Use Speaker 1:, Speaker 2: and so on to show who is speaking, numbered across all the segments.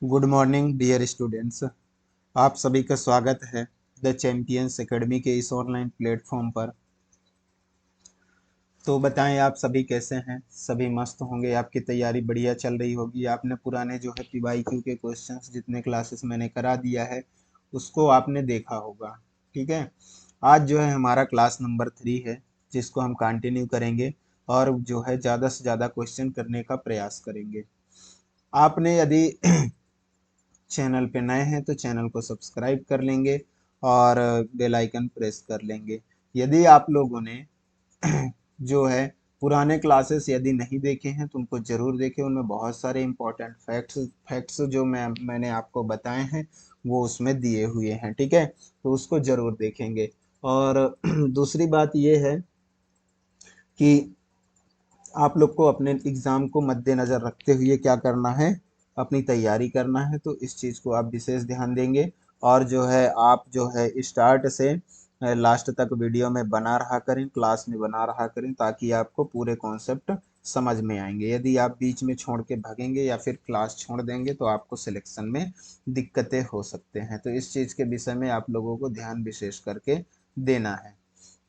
Speaker 1: Good morning dear students. आप सभी का स्वागत है द चैंपियंस एकेडमी के इस ऑनलाइन प्लेटफॉर्म पर। तो बताएं आप सभी कैसे हैं? सभी मस्त होंगे, आपकी तैयारी बढ़िया चल रही होगी। आपने पुराने जो है पीवाईक्यू के क्वेश्चंस जितने क्लासेस मैंने करा दिया है उसको आपने देखा होगा। ठीक है, आज जो है हमारा क्लास नंबर 3 है जिसको हम कंटिन्यू करेंगे और जो है ज़्यादा से ज़्यादा क्वेश्चन करने का प्रयास करेंगे। आपने यदि चैनल पे नए हैं तो चैनल को सब्सक्राइब कर लेंगे और बेल आइकन प्रेस कर लेंगे। यदि आप लोगों ने जो है पुराने क्लासेस यदि नहीं देखे हैं तो उनको जरूर देखें। उनमें बहुत सारे इंपॉर्टेंट फैक्ट्स जो मैंने आपको बताए हैं वो उसमें दिए हुए हैं। ठीक है, तो उसको जरूर देखेंगे। और दूसरी बात ये है कि आप लोग को अपने एग्ज़ाम को मद्देनज़र रखते हुए क्या करना है, अपनी तैयारी करना है। तो इस चीज़ को आप विशेष ध्यान देंगे और जो है आप जो है स्टार्ट से लास्ट तक वीडियो में बना रहा करें, क्लास में बना रहा करें, ताकि आपको पूरे कॉन्सेप्ट समझ में आएंगे। यदि आप बीच में छोड़ के भागेंगे या फिर क्लास छोड़ देंगे तो आपको सिलेक्शन में दिक्कतें हो सकते हैं। तो इस चीज़ के विषय में आप लोगों को ध्यान विशेष करके देना है।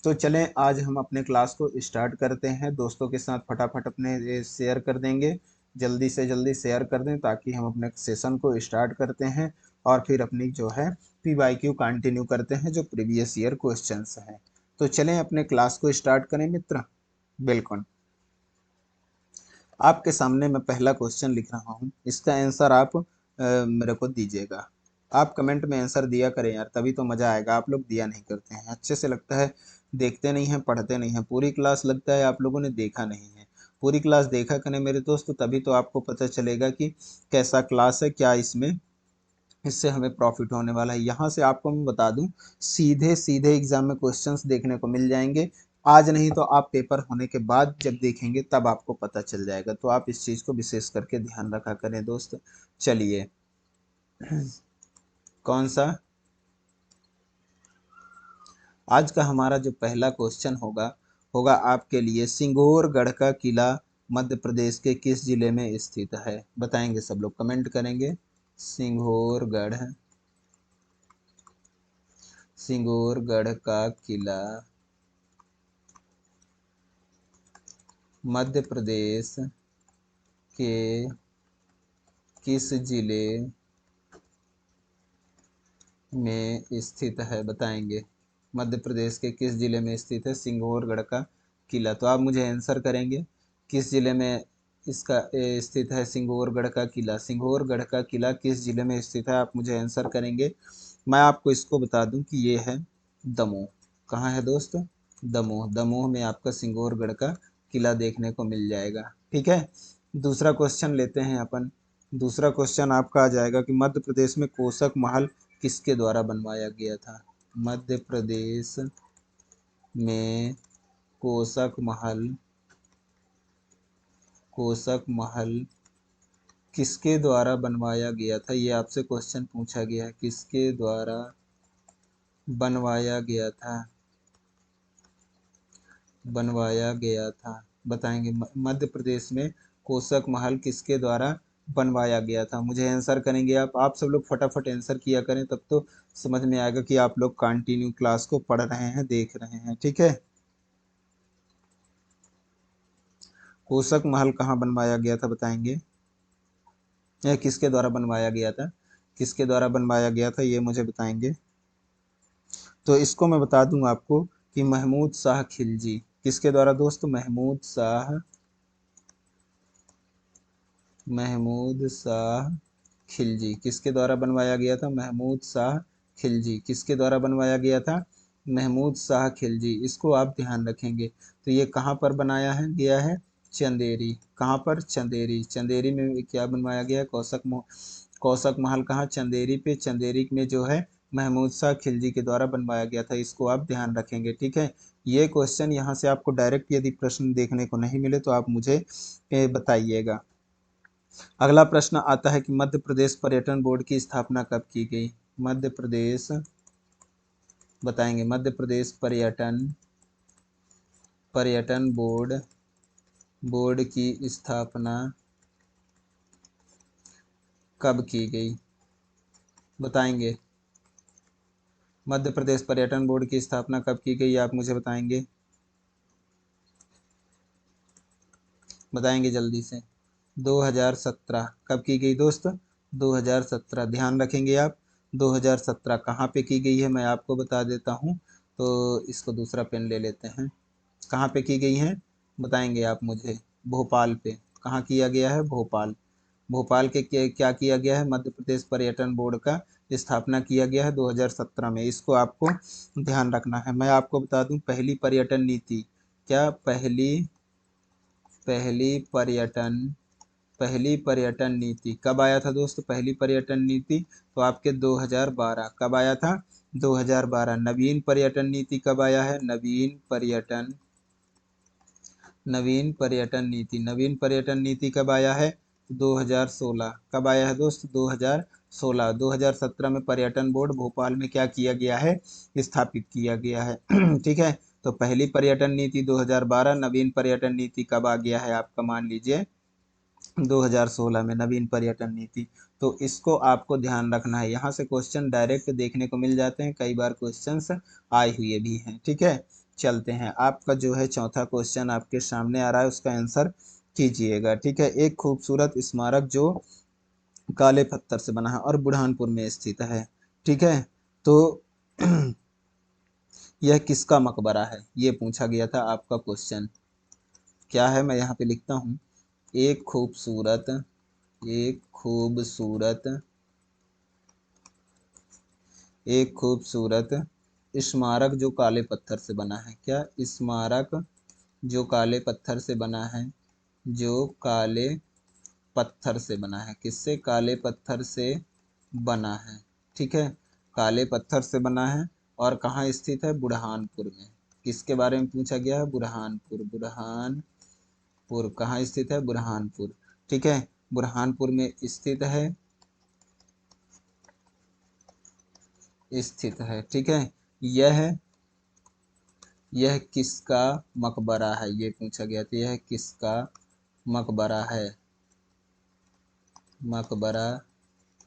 Speaker 1: तो चलें आज हम अपने क्लास को स्टार्ट करते हैं। दोस्तों के साथ फटाफट अपने ये शेयर कर देंगे, जल्दी से जल्दी शेयर कर दें ताकि हम अपने सेशन को स्टार्ट करते हैं और फिर अपनी जो है पीवाईक्यू कंटिन्यू करते हैं जो प्रीवियस ईयर क्वेश्चंस हैं। तो चलें अपने क्लास को स्टार्ट करें मित्र। बिल्कुल, आपके सामने मैं पहला क्वेश्चन लिख रहा हूँ, इसका आंसर आप मेरे को दीजिएगा। आप कमेंट में आंसर दिया करें यार, तभी तो मज़ा आएगा। आप लोग दिया नहीं करते हैं, अच्छे से लगता है देखते नहीं हैं, पढ़ते नहीं हैं। पूरी क्लास लगता है आप लोगों ने देखा नहीं है। पूरी क्लास देखा करें मेरे दोस्त, तभी तो आपको पता चलेगा कि कैसा क्लास है, क्या इसमें इससे हमें प्रॉफिट होने वाला है। यहाँ से आपको मैं बता दूं, सीधे सीधे एग्जाम में क्वेश्चंस देखने को मिल जाएंगे। आज नहीं तो आप पेपर होने के बाद जब देखेंगे तब आपको पता चल जाएगा। तो आप इस चीज़ को विशेष करके ध्यान रखा करें दोस्त। चलिए, कौन सा आज का हमारा जो पहला क्वेश्चन होगा होगा आपके लिए, सिंगोरगढ़ का किला मध्य प्रदेश के किस जिले में स्थित है? बताएंगे, सब लोग कमेंट करेंगे। सिंगोरगढ़, सिंगोरगढ़ का किला मध्य प्रदेश के किस जिले में स्थित है? बताएंगे, मध्य प्रदेश के किस जिले में स्थित है सिंगोरगढ़ का किला? तो आप मुझे आंसर करेंगे किस जिले में इसका स्थित है सिंगोरगढ़ का किला। सिंगोरगढ़ का किला किस जिले में स्थित है, आप मुझे आंसर करेंगे। मैं आपको इसको बता दूं कि ये है दमोह। कहाँ है दोस्त? दमोह। दमोह में आपका सिंगोरगढ़ का किला देखने को मिल जाएगा। ठीक है, दूसरा क्वेश्चन लेते हैं अपन। दूसरा क्वेश्चन आपका आ जाएगा कि मध्य प्रदेश में कोसक महल किसके द्वारा बनवाया गया था? मध्य प्रदेश में कोसक महल, कोसक महल किसके द्वारा बनवाया गया था? ये आपसे क्वेश्चन पूछा गया है, किसके द्वारा बनवाया गया था? बनवाया गया था, बताएंगे। मध्य प्रदेश में कोसक महल किसके द्वारा बनवाया गया था? मुझे आंसर करेंगे आप सब लोग फटाफट आंसर किया करें, तब तो समझ में आएगा कि आप लोग कंटिन्यू क्लास को पढ़ रहे हैं, देख रहे हैं। ठीक है, कोसक महल कहाँ बनवाया गया था बताएंगे? यह किसके द्वारा बनवाया गया था? किसके द्वारा बनवाया गया था ये मुझे बताएंगे। तो इसको मैं बता दूं आपको कि महमूद शाह खिलजी। किसके द्वारा दोस्त? महमूद शाह, महमूद शाह खिलजी किसके द्वारा बनवाया गया था? महमूद शाह खिलजी किसके द्वारा बनवाया गया था? महमूद शाह खिलजी। इसको आप ध्यान रखेंगे। तो ये कहाँ पर बनाया है गया है? चंदेरी। कहाँ पर? चंदेरी। चंदेरी में क्या बनवाया गया है? कौशक महल। कहाँ? चंदेरी पे। चंदेरी में जो है महमूद शाह खिलजी के द्वारा बनवाया गया था। इसको आप ध्यान रखेंगे। ठीक है, ये क्वेश्चन यहाँ से आपको डायरेक्ट यदि प्रश्न देखने को नहीं मिले तो आप मुझे बताइएगा। अगला प्रश्न आता है कि मध्य प्रदेश पर्यटन बोर्ड की स्थापना कब की गई? मध्य प्रदेश, बताएंगे, मध्य प्रदेश पर्यटन पर्यटन बोर्ड बोर्ड की स्थापना कब की गई, बताएंगे। मध्य प्रदेश पर्यटन बोर्ड की स्थापना कब की गई, आप मुझे बताएंगे, बताएंगे जल्दी से। 2017 कब की गई दोस्त, 2017 ध्यान रखेंगे आप। 2017 कहाँ पे की गई है मैं आपको बता देता हूँ। तो इसको दूसरा पेन ले लेते हैं। कहाँ पे की गई है बताएंगे आप मुझे। भोपाल पे। कहाँ किया गया है, भोपाल। भोपाल के क्या किया गया है, मध्य प्रदेश पर्यटन बोर्ड का स्थापना किया गया है 2017 में। इसको आपको ध्यान रखना है। मैं आपको बता दूं पहली पर्यटन नीति, क्या पहली पहली पर्यटन पहली पर्यटन नीति कब आया था दोस्त, पहली पर्यटन नीति तो आपके 2012 कब आया था, 2012। नवीन पर्यटन नीति कब आया है, नवीन पर्यटन नीति कब आया है, 2016। कब आया है दोस्त, 2016। 2017 में पर्यटन बोर्ड भोपाल में क्या किया गया है, स्थापित किया गया है। ठीक है। तो पहली पर्यटन नीति 2012, नवीन पर्यटन नीति कब आ गया है आपका, मान लीजिए 2016 में नवीन पर्यटन नीति। तो इसको आपको ध्यान रखना है। यहाँ से क्वेश्चन डायरेक्ट देखने को मिल जाते हैं, कई बार क्वेश्चंस आए हुए भी हैं। ठीक है, चलते हैं। आपका जो है चौथा क्वेश्चन आपके सामने आ रहा है, उसका आंसर कीजिएगा। ठीक है। एक खूबसूरत स्मारक जो काले पत्थर से बना है और बुरहानपुर में स्थित है। ठीक है। तो यह किसका मकबरा है, ये पूछा गया था आपका क्वेश्चन। क्या है, मैं यहाँ पे लिखता हूँ। एक खूबसूरत एक खूबसूरत एक खूबसूरत स्मारक जो काले पत्थर से बना है। क्या, स्मारक जो काले पत्थर से बना है, जो काले पत्थर से बना है। किससे, काले पत्थर से बना है। ठीक है, काले पत्थर से बना है और कहाँ स्थित है, बुरहानपुर में। किसके बारे में पूछा गया है, बुरहानपुर। बुरहानपुर कहाँ स्थित है, बुरहानपुर। ठीक है, बुरहानपुर में स्थित है। ठीक है। यह यह किसका मकबरा है, ये पूछा गया था। यह किसका मकबरा है, मकबरा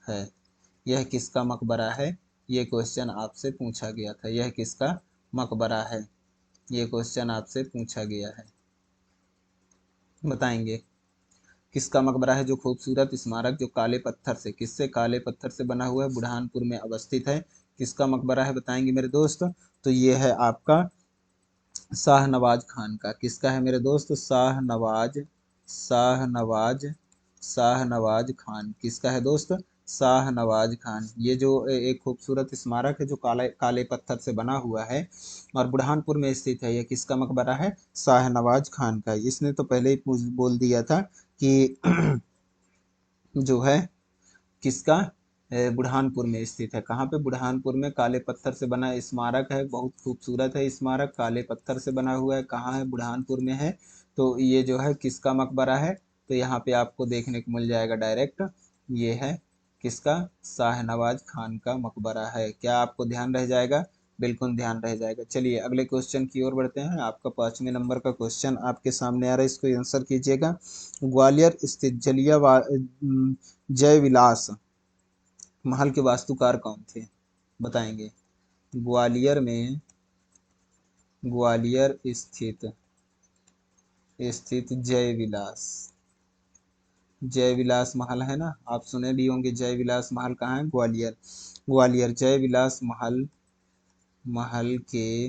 Speaker 1: है। यह किसका मकबरा है, ये क्वेश्चन आपसे पूछा गया था। यह किसका मकबरा है, ये क्वेश्चन आपसे पूछा गया है, बताएंगे। किसका मकबरा है जो खूबसूरत स्मारक जो काले पत्थर से, किससे, काले पत्थर से बना हुआ है, बुरहानपुर में अवस्थित है। किसका मकबरा है बताएंगे मेरे दोस्त। तो ये है आपका शाहनवाज खान का। किसका है मेरे दोस्त, शाहनवाज शाहनवाज खान। किसका है दोस्त, शाहनवाज खान। ये जो एक खूबसूरत स्मारक है जो काले काले पत्थर से बना हुआ है और बुरहानपुर में स्थित है, ये किसका मकबरा है, शाहनवाज खान का। इसने तो पहले ही बोल दिया था कि जो है किसका, बुरहानपुर में स्थित है। कहाँ पे, बुरहानपुर में। काले पत्थर से बना स्मारक है, बहुत खूबसूरत है स्मारक, काले पत्थर से बना हुआ है। कहाँ है, बुरहानपुर में है। तो ये जो है किसका मकबरा है, तो यहाँ पे आपको देखने को मिल जाएगा डायरेक्ट। ये है किसका, शाहनवाज खान का मकबरा है। क्या आपको ध्यान रह जाएगा, बिल्कुल ध्यान रह जाएगा। चलिए अगले क्वेश्चन की ओर बढ़ते हैं। आपका 5वें नंबर का क्वेश्चन आपके सामने आ रहा है, इसको आंसर कीजिएगा। ग्वालियर स्थित जय विलास महल के वास्तुकार कौन थे, बताएंगे। ग्वालियर स्थित जय विलास महल है ना, आप सुने भी होंगे। जय विलास महल कहाँ है, ग्वालियर। ग्वालियर जय विलास महल के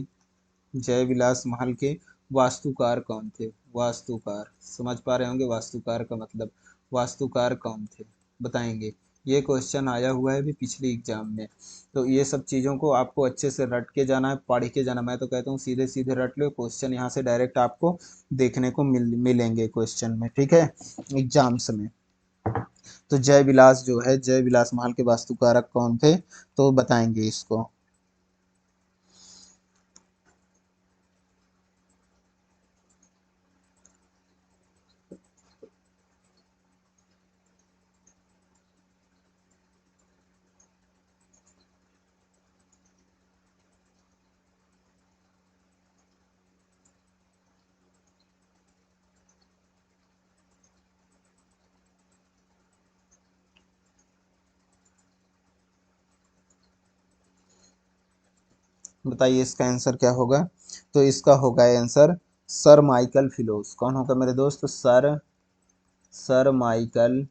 Speaker 1: जय विलास महल के वास्तुकार कौन थे, वास्तुकार। समझ पा रहे होंगे वास्तुकार का मतलब, वास्तुकार कौन थे, बताएंगे। ये क्वेश्चन आया हुआ है भी पिछली एग्जाम में। तो ये सब चीज़ों को आपको अच्छे से रट के जाना है, पढ़ के जाना। मैं तो कहता हूँ सीधे सीधे रट लो, क्वेश्चन यहाँ से डायरेक्ट आपको देखने को मिलेंगे क्वेश्चन में। ठीक है, एग्जाम्स में। तो जय विलास जो है, जय विलास महल के वास्तुकारक कौन थे, तो बताएंगे इसको। बताइए इसका आंसर क्या होगा। तो इसका होगा आंसर सर माइकल फिलोस। कौन होगा मेरे दोस्त? Sir sir Michael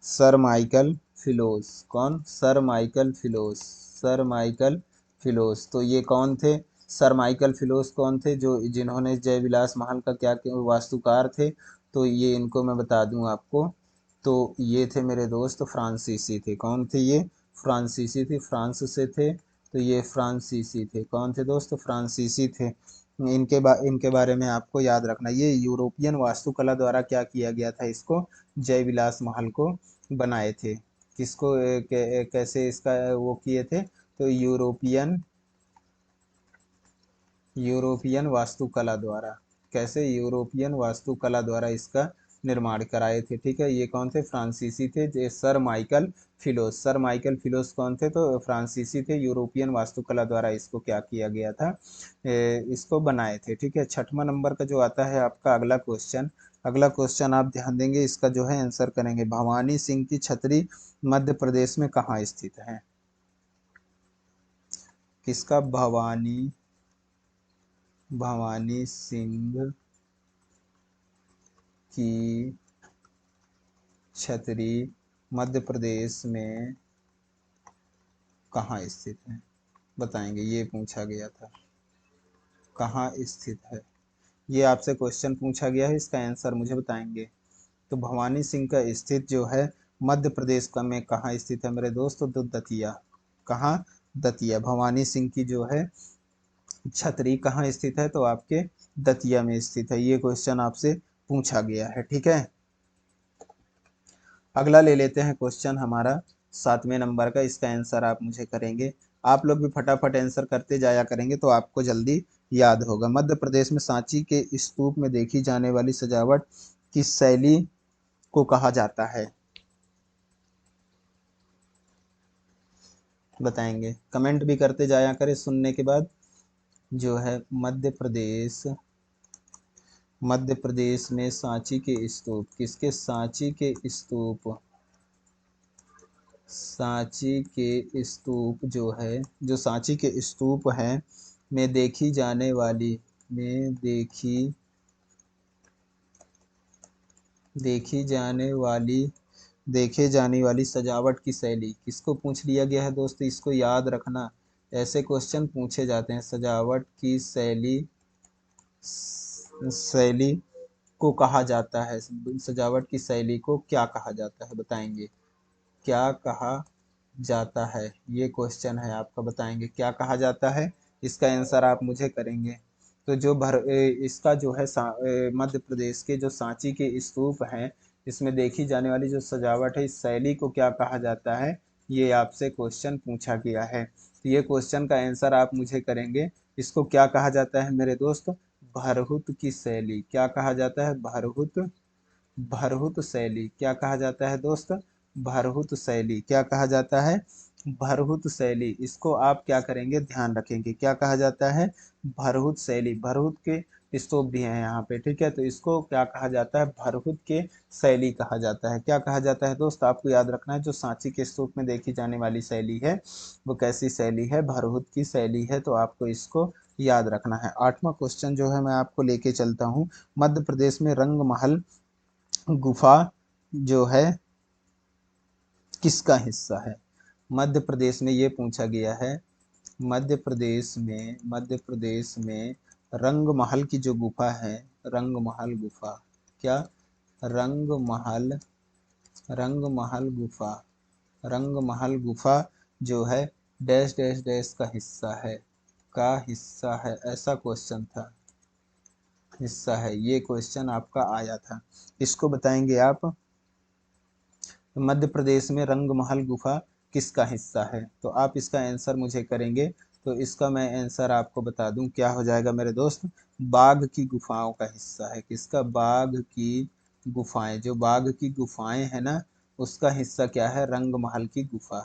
Speaker 1: sir Michael फिलोस। कौन? सर माइकल फिलोस। सर माइकल फिलोस। तो ये कौन थे? सर माइकल फिलोस कौन थे? जो जिन्होंने जय विलास महल का क्या वास्तुकार थे। तो ये इनको मैं बता दूं आपको। तो ये थे मेरे दोस्त फ्रांसीसी थे। कौन थे ये? फ्रांसीसी थे, फ्रांस से थे। तो ये फ्रांसीसी थे। कौन थे दोस्त? फ्रांसीसी थे। इनके बारे में आपको याद रखना। ये यूरोपियन वास्तुकला द्वारा क्या किया गया था? इसको जय विलास महल को बनाए थे। किसको कैसे इसका वो किए थे? तो यूरोपियन वास्तुकला द्वारा। कैसे? यूरोपियन वास्तुकला द्वारा इसका निर्माण कराए थे। ठीक है, ये कौन थे? फ्रांसीसी थे। ये सर माइकल फिलोस। सर माइकल फिलोस कौन थे? तो फ्रांसीसी थे। यूरोपियन वास्तुकला द्वारा इसको क्या किया गया था? इसको बनाए थे। ठीक है, छठवां नंबर का जो आता है आपका अगला क्वेश्चन। अगला क्वेश्चन आप ध्यान देंगे, इसका जो है आंसर करेंगे। भवानी सिंह की छतरी मध्य प्रदेश में कहाँ स्थित है? किसका? भवानी सिंह की छतरी मध्य प्रदेश में कहाँ स्थित है? बताएंगे, ये पूछा गया था। कहाँ स्थित है? ये आपसे क्वेश्चन पूछा गया है, इसका आंसर मुझे बताएंगे। तो भवानी सिंह का स्थित जो है मध्य प्रदेश का में कहाँ स्थित है मेरे दोस्तों? तो दतिया। कहाँ? दतिया। भवानी सिंह की जो है छतरी कहाँ स्थित है? तो आपके दतिया में स्थित है। ये क्वेश्चन आपसे पूछा गया है। ठीक है, अगला ले लेते हैं क्वेश्चन हमारा 7वें नंबर का। इसका आंसर आप मुझे करेंगे। आप लोग भी फटाफट आंसर करते जाया करेंगे तो आपको जल्दी याद होगा। मध्य प्रदेश में सांची के स्तूप में देखी जाने वाली सजावट किस शैली को कहा जाता है? बताएंगे, कमेंट भी करते जाया करें सुनने के बाद। जो है मध्य प्रदेश में सांची के स्तूप किसके? सांची के स्तूप। सांची के स्तूप जो है, जो सांची के स्तूप हैं में में देखी जाने वाली देखे जाने वाली सजावट की शैली किसको पूछ लिया गया है दोस्तों? इसको याद रखना, ऐसे क्वेश्चन पूछे जाते हैं। सजावट की शैली को कहा जाता है। सजावट की शैली को क्या कहा जाता है? बताएंगे, क्या कहा जाता है? ये क्वेश्चन है आपका। बताएंगे क्या कहा जाता है? इसका आंसर आप मुझे करेंगे। तो इसका जो है मध्य प्रदेश के जो सांची के स्तूप हैं, इसमें देखी जाने वाली जो सजावट है, इस शैली को क्या कहा जाता है? ये आपसे क्वेश्चन पूछा गया है। तो ये क्वेश्चन का आंसर आप मुझे करेंगे। इसको क्या कहा जाता है मेरे दोस्त? भरहुत की शैली। क्या कहा जाता है? भरहुत शैली। क्या कहा जाता है दोस्त? भरहुत शैली। क्या कहा जाता है? भरहुत शैली। इसको आप क्या करेंगे? ध्यान रखेंगे। क्या कहा जाता है? भरहुत शैली। भरहुत के स्तूप भी हैं यहाँ पे। ठीक है, तो इसको क्या कहा जाता है? भरहुत के शैली कहा जाता है। क्या कहा जाता है दोस्त? आपको याद रखना है। जो सांची के स्तूप में देखी जाने वाली शैली है, वो कैसी शैली है? भरहुत की शैली है। तो आपको इसको याद रखना है। 8वां क्वेश्चन जो है मैं आपको लेके चलता हूँ। मध्य प्रदेश में रंग महल गुफा जो है किसका हिस्सा है? मध्य प्रदेश में ये पूछा गया है। मध्य प्रदेश में रंग महल की जो गुफा है, रंग महल गुफा। क्या? रंग महल रंग महल गुफा। रंग महल गुफा जो है डैश डैश डैश का हिस्सा है। का हिस्सा है, ऐसा क्वेश्चन था। हिस्सा है, ये क्वेश्चन आपका आया था। इसको बताएंगे आप। मध्य प्रदेश में रंग महल गुफा किसका हिस्सा है? तो आप इसका आंसर मुझे करेंगे। तो इसका मैं आंसर आपको बता दूं, क्या हो जाएगा मेरे दोस्त? बाघ की गुफाओं का हिस्सा है। किसका? बाघ की गुफाएं। जो बाघ की गुफाएं है ना, उसका हिस्सा क्या है? रंग महल की गुफा।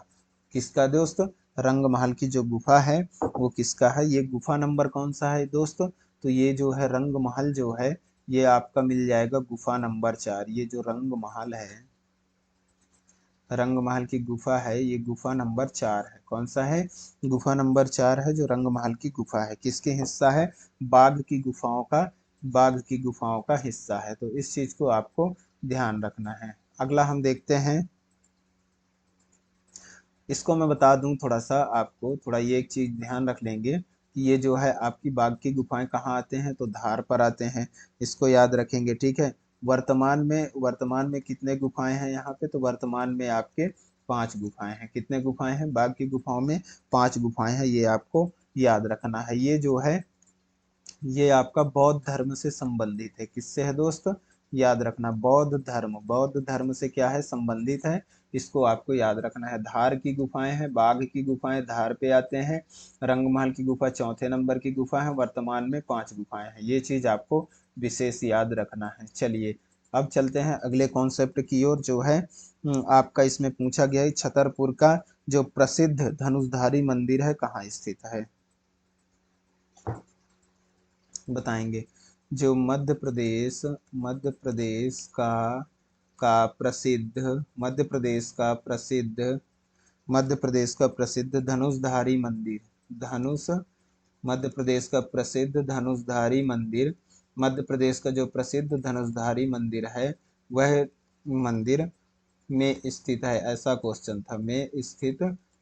Speaker 1: किसका दोस्त? रंग महल की जो गुफा है वो किसका है? ये गुफा नंबर कौन सा है दोस्त? तो ये जो है रंग महल जो है, ये आपका मिल जाएगा गुफा नंबर 4। ये जो रंग महल है, रंगमहल की गुफा है, ये गुफा नंबर 4 है। कौन सा है? गुफा नंबर 4 है जो रंगमहल की गुफा है। किसके हिस्सा है? बाघ की गुफाओं का, बाघ की गुफाओं का हिस्सा है। तो इस चीज को आपको ध्यान रखना है। अगला हम देखते हैं, इसको मैं बता दूं थोड़ा सा आपको, थोड़ा ये एक चीज ध्यान रख लेंगे कि ये जो है आपकी बाघ की गुफाएं कहाँ आते हैं, तो धार पर आते हैं। इसको याद रखेंगे, ठीक है। वर्तमान में कितने गुफाएं हैं यहाँ पे, तो वर्तमान में आपके 5 गुफाएं हैं। कितने गुफाएं हैं? बाघ की गुफाओं में 5 गुफाएं हैं, ये आपको याद रखना है। ये जो है ये आपका बौद्ध धर्म से संबंधित है। किससे है दोस्त? याद रखना, बौद्ध धर्म, बौद्ध धर्म से क्या है? संबंधित है। इसको आपको याद रखना है। धार की गुफाएं हैं, बाघ की गुफाएं धार पे आते हैं। रंगमहल की गुफा चौथे नंबर की गुफा है। वर्तमान में 5 गुफाएं हैं। ये चीज आपको विशेष याद रखना है। चलिए अब चलते हैं अगले कॉन्सेप्ट की ओर, जो है आपका इसमें पूछा गया है छतरपुर का जो प्रसिद्ध धनुषधारी मंदिर है कहाँ स्थित है, बताएंगे। जो मध्य प्रदेश का प्रसिद्ध मध्य प्रदेश का प्रसिद्ध मध्य प्रदेश का प्रसिद्ध धनुषधारी मंदिर, धनुष मध्य प्रदेश का प्रसिद्ध धनुषधारी मंदिर, मध्य प्रदेश का जो प्रसिद्ध धनुषधारी मंदिर है वह मंदिर में स्थित है, ऐसा क्वेश्चन था। में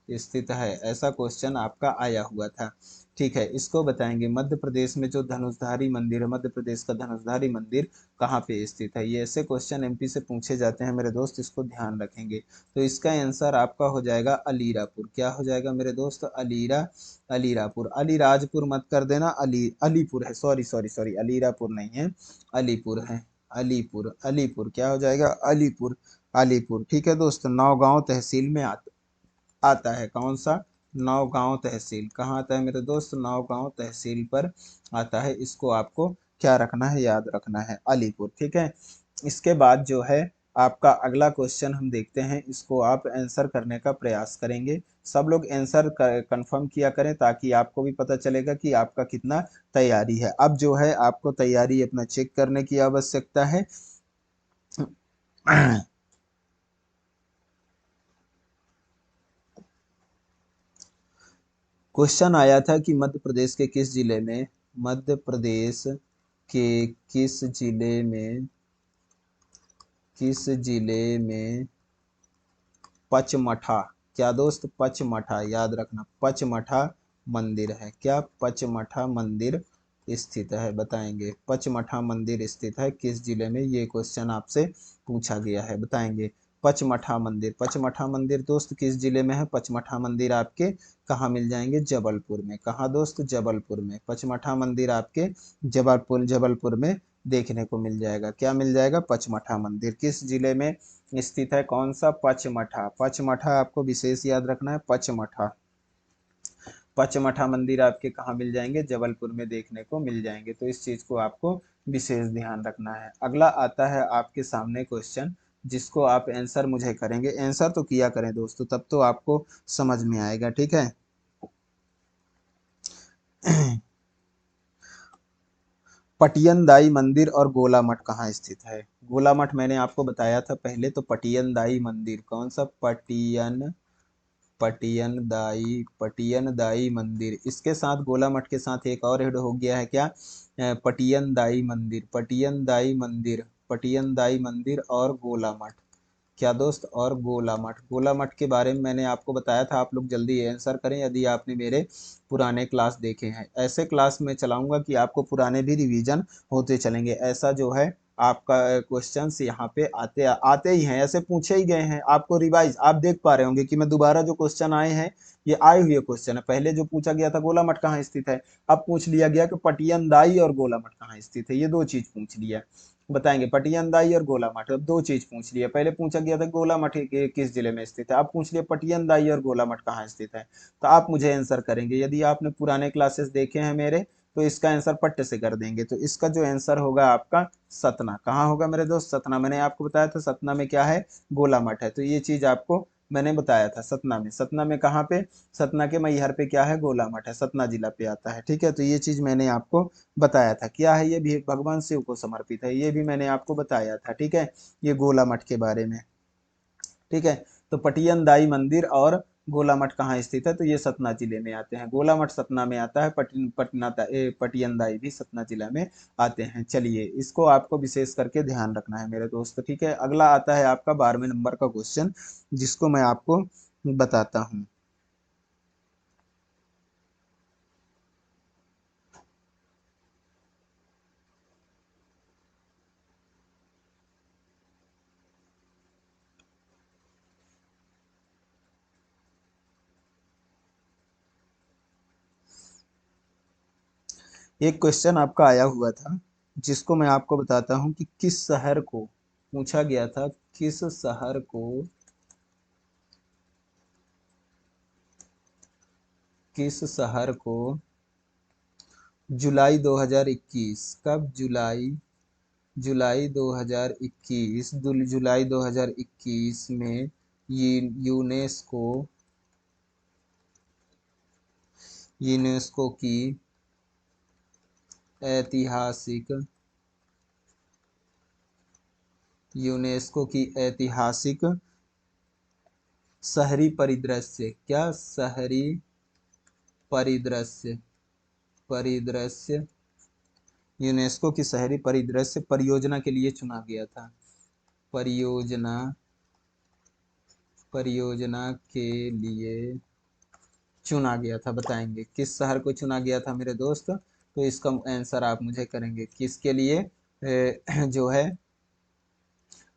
Speaker 1: स्थित है, ऐसा क्वेश्चन आपका आया हुआ था। ठीक है, इसको बताएंगे। मध्य प्रदेश में जो धनुषधारी मंदिर है, मध्य प्रदेश का धनुषधारी मंदिर कहाँ पे स्थित है? ये ऐसे क्वेश्चन एमपी से पूछे जाते हैं मेरे दोस्त, इसको ध्यान रखेंगे। तो इसका आंसर आपका हो जाएगा अलीरापुर। क्या हो जाएगा मेरे दोस्त? अलीरापुर। अलीराजपुर मत कर देना, अलीपुर है, सॉरी सॉरी सॉरी, अलीरापुर नहीं है, अलीपुर है। अलीपुर क्या हो जाएगा? अलीपुर। अलीपुर, ठीक है दोस्त। नौगांव तहसील में आता है। कौन सा? नौगांव तहसील। कहाँ आता है मेरे दोस्त? नौगांव तहसील पर आता है। इसको आपको क्या रखना है? याद रखना है, अलीपुर। ठीक है। इसके बाद जो है आपका अगला क्वेश्चन हम देखते हैं, इसको आप आंसर करने का प्रयास करेंगे। सब लोग आंसर कंफर्म किया करें ताकि आपको भी पता चलेगा कि आपका कितना तैयारी है। अब जो है आपको तैयारी अपना चेक करने की आवश्यकता है। क्वेश्चन आया था कि मध्य प्रदेश के किस जिले में, मध्य प्रदेश के किस जिले में पचमठा, क्या दोस्त? पचमठा, याद रखना, पचमठा मंदिर है। क्या? पचमठा मंदिर स्थित है, बताएंगे। पचमठा मंदिर स्थित है किस जिले में? ये क्वेश्चन आपसे पूछा गया है, बताएंगे। पचमठा मंदिर, पचमठा मंदिर दोस्त किस जिले में है? पचमठा मंदिर आपके कहाँ मिल जाएंगे? जबलपुर में। कहाँ दोस्त? जबलपुर में। पचमठा मंदिर आपके जबलपुर में देखने को मिल जाएगा। क्या मिल जाएगा? पचमठा मंदिर। किस जिले में स्थित है? कौन सा? पचमठा। पचमठा आपको विशेष याद रखना है, पचमठा। पचमठा मंदिर आपके कहाँ मिल जाएंगे? जबलपुर में देखने को मिल जाएंगे। तो इस चीज को आपको विशेष ध्यान रखना है। अगला आता है आपके सामने क्वेश्चन, जिसको आप आंसर मुझे करेंगे। आंसर तो किया करें दोस्तों, तब तो आपको समझ में आएगा, ठीक है। पटियन दाई मंदिर और गोला मठ कहाँ स्थित है? गोला मठ मैंने आपको बताया था पहले। तो पटियन दाई मंदिर, कौन सा? पटियन दाई मंदिर। इसके साथ गोला मठ के साथ एक और ऐड हो गया है, क्या? पटियन दाई मंदिर, पटियन दाई मंदिर, पटियन दाई मंदिर और गोला मठ। क्या दोस्त? और गोला मठ। गोला मठ के बारे में मैंने आपको बताया था, आप लोग जल्दी आंसर करें यदि आपने मेरे पुराने क्लास देखे हैं। ऐसे क्लास में चलाऊंगा कि आपको पुराने भी रिवीजन होते चलेंगे। ऐसा जो है आपका क्वेश्चंस यहाँ पे आते आते ही हैं, ऐसे पूछे ही गए हैं आपको रिवाइज। आप देख पा रहे होंगे कि मैं दोबारा जो क्वेश्चन आए हैं ये आए हुए क्वेश्चन है। पहले जो पूछा गया था गोला मठ कहाँ स्थित है, अब पूछ लिया गया कि पटियन दाई और गोला मठ कहाँ स्थित है। ये दो चीज पूछ लिया, बताएंगे। पटियन दाई और गोला मठ, अब दो चीज पूछ लिया। पहले पूछा गया था गोला मठ किस जिले में स्थित है, अब पूछ लिया पटियन दाई और गोला मठ कहाँ स्थित है। तो आप मुझे आंसर करेंगे। यदि आपने पुराने क्लासेस देखे हैं मेरे, तो इसका आंसर पट्ट से कर देंगे। तो इसका जो आंसर होगा आपका सतना। कहाँ होगा मेरे दोस्त? सतना। मैंने आपको बताया था सतना में क्या है? गोला मठ है। तो ये चीज आपको मैंने बताया था सतना में। सतना में कहाँ पे? सतना के मैहर पे क्या है? गोला मठ है, सतना जिला पे आता है। ठीक है, तो ये चीज मैंने आपको बताया था। क्या है? ये भी भगवान शिव को समर्पित है, ये भी मैंने आपको बताया था। ठीक है, ये गोला मठ के बारे में। ठीक है, तो पटियन दाई मंदिर और गोला मठ कहाँ स्थित है, तो ये सतना जिले में आते हैं। गोला मठ सतना में आता है, पटियन दाई भी सतना जिला में आते हैं। चलिए, इसको आपको विशेष करके ध्यान रखना है मेरे दोस्त, ठीक है। अगला आता है आपका 12वें नंबर का क्वेश्चन, जिसको मैं आपको बताता हूँ। एक क्वेश्चन आपका आया हुआ था, जिसको मैं आपको बताता हूँ कि किस शहर को पूछा गया था, किस शहर को, किस शहर को जुलाई 2021, कब, जुलाई, जुलाई 2021, जुलाई 2021 में ये यूनेस्को, यूनेस्को की ऐतिहासिक, यूनेस्को की ऐतिहासिक शहरी परिदृश्य, क्या, शहरी परिदृश्य, परिदृश्य, यूनेस्को की शहरी परिदृश्य परियोजना के लिए चुना गया था। परियोजना, परियोजना के लिए चुना गया था। बताएंगे किस शहर को चुना गया था मेरे दोस्त, तो इसका आंसर आप मुझे करेंगे किसके लिए, जो है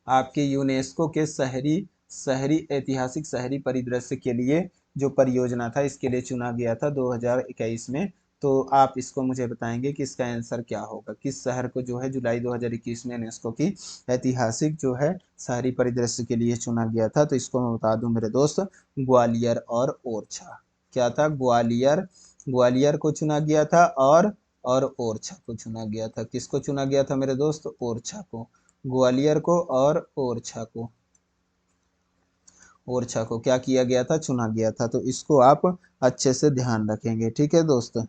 Speaker 1: आपके यूनेस्को के शहरी, शहरी ऐतिहासिक शहरी परिदृश्य के लिए जो परियोजना था, इसके लिए चुना गया था 2021 में। तो आप इसको मुझे बताएंगे कि इसका आंसर क्या होगा, किस शहर को जो है जुलाई 2021 में यूनेस्को की ऐतिहासिक जो है शहरी परिदृश्य के लिए चुना गया था। तो इसको मैं बता दूं मेरे दोस्त, ग्वालियर और ओरछा। क्या था, ग्वालियर, ग्वालियर को चुना गया था, और ओरछा को चुना गया था। किसको चुना गया था मेरे दोस्त, ओरछा को, ग्वालियर को और ओरछा को, ओरछा को क्या किया गया था, चुना गया था। तो इसको आप अच्छे से ध्यान रखेंगे, ठीक है दोस्त।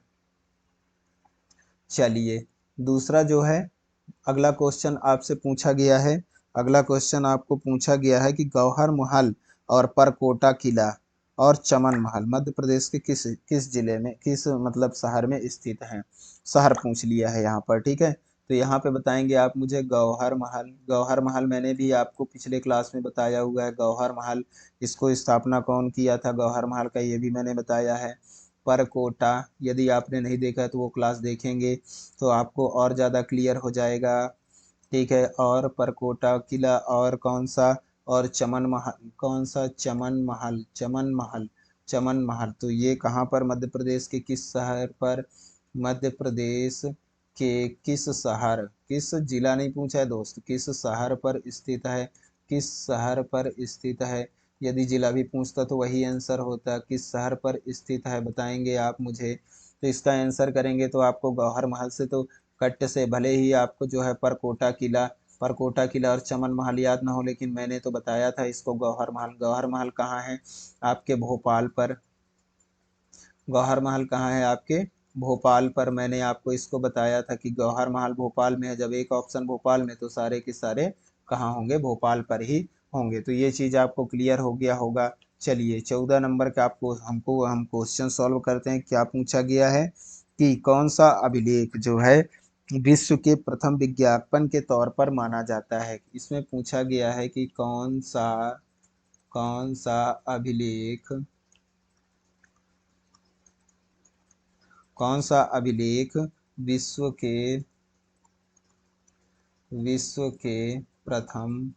Speaker 1: चलिए, दूसरा जो है अगला क्वेश्चन आपसे पूछा गया है, अगला क्वेश्चन आपको पूछा गया है कि गौहर महल और परकोटा किला और चमन महल मध्य प्रदेश के किस किस जिले में, किस मतलब शहर में स्थित हैं। शहर पूछ लिया है यहाँ पर, ठीक है। तो यहाँ पे बताएंगे आप मुझे गौहर महल, गौहर महल मैंने भी आपको पिछले क्लास में बताया हुआ है। गौहर महल, इसको स्थापना कौन किया था गौहर महल का, ये भी मैंने बताया है। परकोटा, यदि आपने नहीं देखा है तो वो क्लास देखेंगे तो आपको और ज़्यादा क्लियर हो जाएगा, ठीक है। और परकोटा किला, और कौन सा, और चमन महल, कौन सा, चमन महल, चमन महल, चमन महल। तो ये कहाँ पर, मध्य प्रदेश के किस शहर पर, मध्य प्रदेश के किस शहर, किस जिला नहीं पूछा है दोस्त, किस शहर पर स्थित है, किस शहर पर स्थित है। यदि जिला भी पूछता तो वही आंसर होता, किस शहर पर स्थित है बताएंगे आप मुझे। तो इसका आंसर करेंगे तो आपको गौहर महल से तो कट से भले ही आपको जो है परकोटा किला, परकोटा किला और चमन महल याद ना हो, लेकिन मैंने तो बताया था इसको गौहर महल। गौहर महल कहाँ है, आपके भोपाल पर, गौहर महल कहाँ है आपके भोपाल पर। मैंने आपको इसको बताया था कि गौहर महल भोपाल में है। जब एक ऑप्शन भोपाल में, तो सारे के सारे कहाँ होंगे, भोपाल पर ही होंगे। तो ये चीज़ आपको क्लियर हो गया होगा। चलिए, 14 नंबर का आपको हम क्वेश्चन सॉल्व करते हैं। क्या पूछा गया है कि कौन सा अभिलेख जो है विश्व के प्रथम विज्ञापन के तौर पर माना जाता है। इसमें पूछा गया है कि कौन सा अभिलेख, कौन सा अभिलेख विश्व के, विश्व के प्रथम,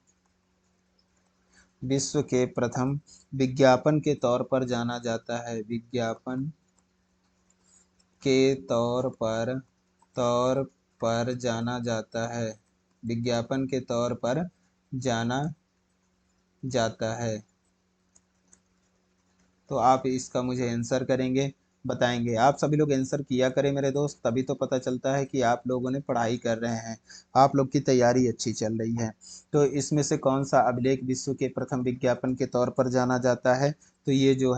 Speaker 1: विश्व के प्रथम विज्ञापन के तौर पर जाना जाता है, विज्ञापन के तौर पर जाना जाता है, विज्ञापन के तौर पर जाना जाता है। तो आप इसका मुझे आंसर करेंगे, बताएंगे। आप सभी लोग आंसर किया करें मेरे दोस्त, तभी तो पता चलता है कि आप लोगों ने पढ़ाई कर रहे हैं, आप लोग की तैयारी अच्छी चल रही है। तो इसमें से कौन सा अभिलेख विश्व के प्रथम विज्ञापन के तौर पर जाना जाता है। तो ये जो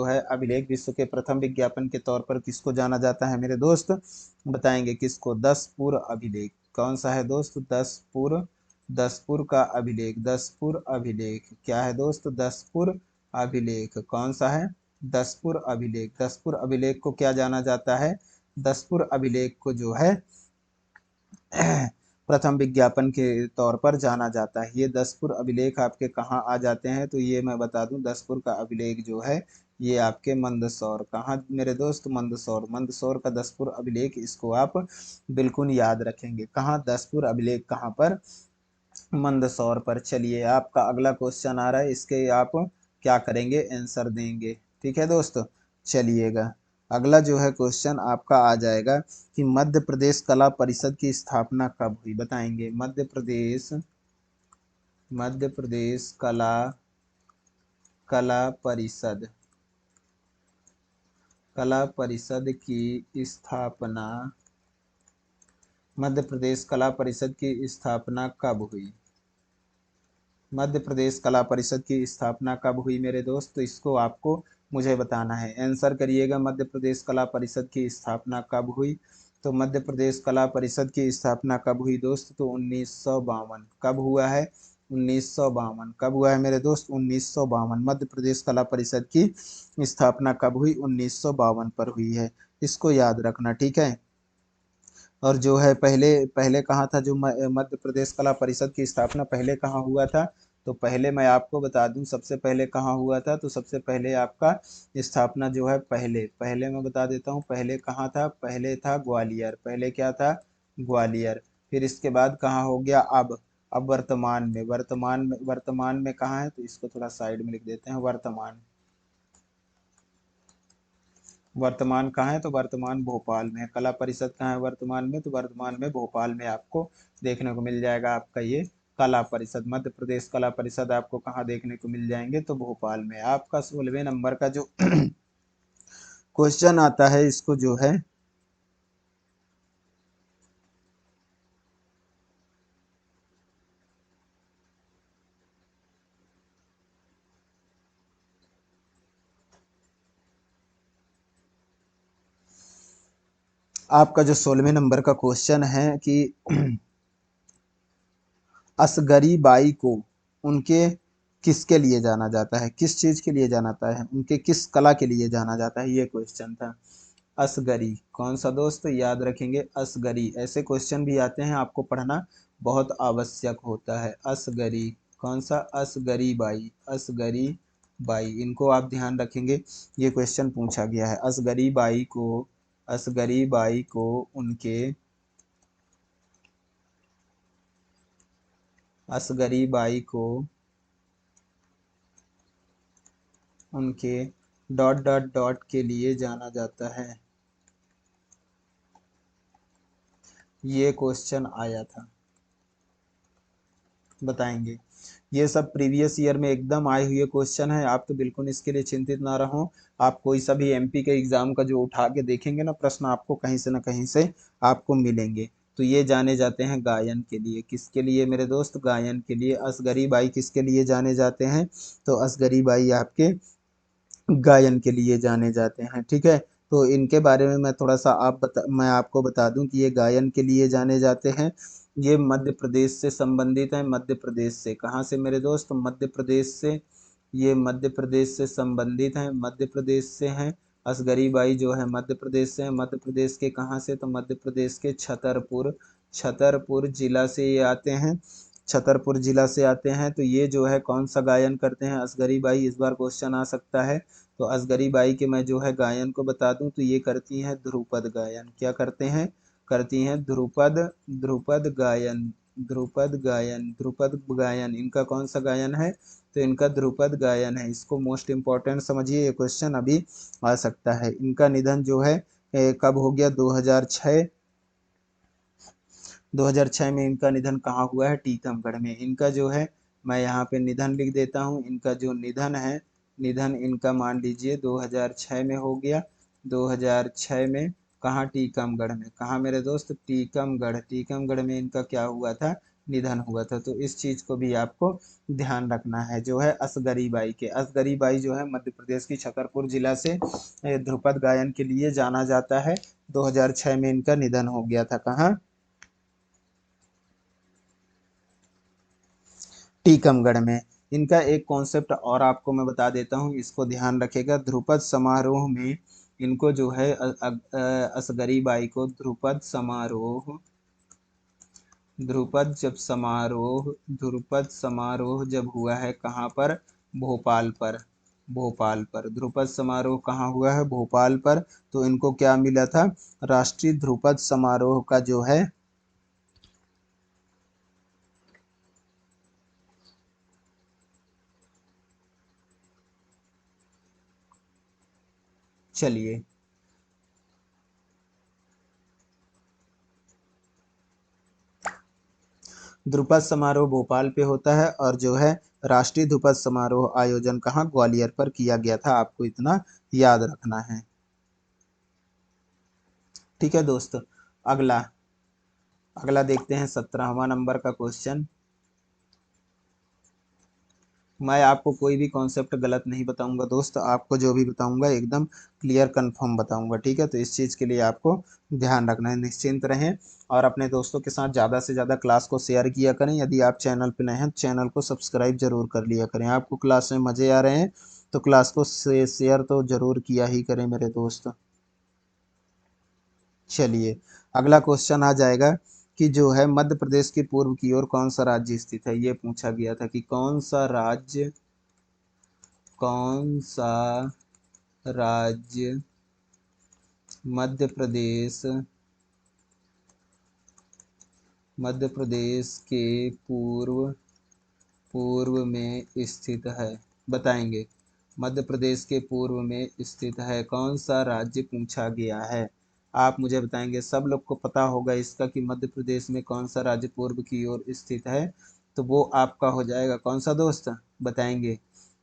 Speaker 1: है अभिलेख विश्व के प्रथम विज्ञापन के तौर पर किसको जाना जाता है मेरे दोस्त, बताएंगे किसको, 10 पूर्व अभिलेख। कौन सा है दोस्त, 10 पूर्व दसपुर का अभिलेख, दसपुर अभिलेख क्या है दोस्त? दसपुर अभिलेख कौन सा है? दसपुर अभिलेख। दसपुर अभिलेख को क्या जाना जाता है? दसपुर अभिलेख को जो है प्रथम विज्ञापन के तौर पर जाना जाता है। ये दसपुर अभिलेख आपके कहाँ आ जाते हैं? तो ये मैं बता दूं, दसपुर का अभिलेख जो है ये आपके मंदसौर, कहाँ मेरे दोस्त? मंदसौर। मंदसौर का दसपुर अभिलेख, इसको आप बिल्कुल याद रखेंगे। कहाँ? दसपुर अभिलेख कहाँ पर? मंदसौर पर। चलिए आपका अगला क्वेश्चन आ रहा है, इसके आप क्या करेंगे? आंसर देंगे। ठीक है दोस्त, चलिएगा अगला जो है क्वेश्चन आपका आ जाएगा कि मध्य प्रदेश कला परिषद की स्थापना कब हुई? बताएंगे। मध्य प्रदेश कला कला परिषद, कला परिषद की स्थापना, मध्य प्रदेश कला परिषद की स्थापना कब हुई? मध्य प्रदेश कला परिषद की स्थापना कब हुई मेरे दोस्त? तो इसको आपको मुझे बताना है, आंसर करिएगा। मध्य प्रदेश कला परिषद की स्थापना कब हुई? तो मध्य प्रदेश कला परिषद की स्थापना कब हुई दोस्त? तो 1952। कब हुआ है? 1952। कब हुआ है मेरे दोस्त? 1952। मध्य प्रदेश कला परिषद की स्थापना कब हुई? 1952 पर हुई है। इसको याद रखना, ठीक है। और जो है पहले पहले कहाँ था जो मध्य प्रदेश कला परिषद की स्थापना पहले कहाँ हुआ था? तो पहले मैं आपको बता दूं, सबसे पहले कहाँ हुआ था। तो सबसे पहले आपका स्थापना जो है पहले पहले मैं बता देता हूँ, पहले कहाँ था? पहले था ग्वालियर। पहले क्या था? ग्वालियर। फिर इसके बाद कहाँ हो गया? अब वर्तमान में, वर्तमान में कहाँ है? तो इसको थोड़ा साइड में लिख देते हैं, वर्तमान। वर्तमान कहाँ है? तो वर्तमान भोपाल में है। कला परिषद कहाँ है वर्तमान में? तो वर्तमान में भोपाल में आपको देखने को मिल जाएगा आपका ये कला परिषद। मध्य प्रदेश कला परिषद आपको कहाँ देखने को मिल जाएंगे? तो भोपाल में। आपका 16वें नंबर का जो क्वेश्चन आता है, इसको जो है आपका जो 16वें नंबर का क्वेश्चन है कि असगरी बाई को उनके किसके लिए जाना जाता है? किस चीज के लिए जाना जाता है? उनके किस कला के लिए जाना जाता है? ये क्वेश्चन था। असगरी कौन सा दोस्त? याद रखेंगे, असगरी। ऐसे क्वेश्चन भी आते हैं, आपको पढ़ना बहुत आवश्यक होता है। असगरी कौन सा? असगरी बाई, असगरी बाई, इनको आप ध्यान रखेंगे। ये क्वेश्चन पूछा गया है। असगरी बाई को, असगरी बाई को उनके, असगरी बाई को उनके डॉट डॉट डॉट के लिए जाना जाता है। ये क्वेश्चन आया था, बताएंगे। ये सब प्रीवियस ईयर में एकदम आए हुए क्वेश्चन है, आप तो बिल्कुल इसके लिए चिंतित ना रहो। आप कोई सा भी एमपी के एग्जाम का जो उठा के देखेंगे ना प्रश्न, आपको कहीं से ना कहीं से आपको मिलेंगे। तो ये जाने जाते हैं गायन के लिए। किसके लिए मेरे दोस्त? गायन के लिए। असगरी बाई किसके लिए जाने जाते हैं? तो असगरी बाई आपके गायन के लिए जाने जाते हैं, ठीक है। तो इनके बारे में मैं थोड़ा सा मैं आपको बता दूं कि ये गायन के लिए जाने जाते हैं। ये मध्य प्रदेश से संबंधित है। मध्य प्रदेश से, कहाँ से मेरे दोस्त? मध्य प्रदेश से। ये मध्य प्रदेश से संबंधित हैं, मध्य प्रदेश से हैं। असगरी बाई जो है मध्य प्रदेश से है। मध्य प्रदेश के कहाँ से? तो मध्य प्रदेश के छतरपुर, छतरपुर जिला से ये आते हैं। छतरपुर जिला से आते हैं। तो ये जो है कौन सा गायन करते हैं? असगरी बाई। इस बार क्वेश्चन आ सकता है। तो असगरी बाई के मैं जो है गायन को बता दूं, तो ये करती हैं ध्रुपद गायन। क्या करते हैं? करती हैं ध्रुपद, ध्रुपद गायन, ध्रुपद गायन, ध्रुपद गायन। इनका कौन सा गायन है? तो इनका ध्रुपद गायन है। इसको मोस्ट इम्पोर्टेंट समझिए, ये क्वेश्चन अभी आ सकता है। इनका निधन जो है कब हो गया? 2006। 2006 में इनका निधन कहाँ हुआ है? टीकमगढ़ में। इनका जो है, मैं यहाँ पे निधन लिख देता हूँ। इनका जो निधन है, निधन इनका मान लीजिए 2006 में हो गया। 2006 में कहाँ? टीकमगढ़ में। कहाँ मेरे दोस्त? टीकमगढ़। टीकमगढ़ में इनका क्या हुआ था? निधन हुआ था। तो इस चीज को भी आपको ध्यान रखना है। जो है असगरी बाई के, असगरी बाई जो है मध्य प्रदेश की छतरपुर जिला से ध्रुपद गायन के लिए जाना जाता है। 2006 में इनका निधन हो गया था। कहाँ? टीकमगढ़ में। इनका एक कॉन्सेप्ट और आपको मैं बता देता हूँ, इसको ध्यान रखेगा। ध्रुपद समारोह में इनको जो है असगरी बाई को ध्रुपद समारोह जब हुआ है कहाँ पर? भोपाल पर। ध्रुपद समारोह कहाँ हुआ है? भोपाल पर। तो इनको क्या मिला था? राष्ट्रीय ध्रुपद समारोह का जो है चलिए, ध्रुपद समारोह भोपाल पे होता है और जो है राष्ट्रीय ध्रुपद समारोह आयोजन कहाँ? ग्वालियर पर किया गया था। आपको इतना याद रखना है। ठीक है दोस्त, अगला अगला देखते हैं 17वां नंबर का क्वेश्चन। मैं आपको कोई भी कॉन्सेप्ट गलत नहीं बताऊंगा दोस्त, आपको जो भी बताऊंगा एकदम क्लियर कंफर्म बताऊंगा। ठीक है, तो इस चीज़ के लिए आपको ध्यान रखना है, निश्चिंत रहें। और अपने दोस्तों के साथ ज़्यादा से ज़्यादा क्लास को शेयर किया करें। यदि आप चैनल पर नए हैं तो चैनल को सब्सक्राइब जरूर कर लिया करें। आपको क्लास में मज़े आ रहे हैं तो क्लास को शेयर तो जरूर किया ही करें मेरे दोस्त। चलिए, अगला क्वेश्चन आ जाएगा कि जो है मध्य प्रदेश के पूर्व की ओर कौन सा राज्य स्थित है? ये पूछा गया था कि कौन सा राज्य मध्य प्रदेश के पूर्व में स्थित है? बताएंगे। मध्य प्रदेश के पूर्व में स्थित है कौन सा राज्य? पूछा गया है। आप मुझे बताएंगे। सब लोग को पता होगा इसका कि मध्य प्रदेश में कौन सा राज्य पूर्व की ओर स्थित है। तो वो आपका हो जाएगा कौन सा दोस्त? बताएंगे।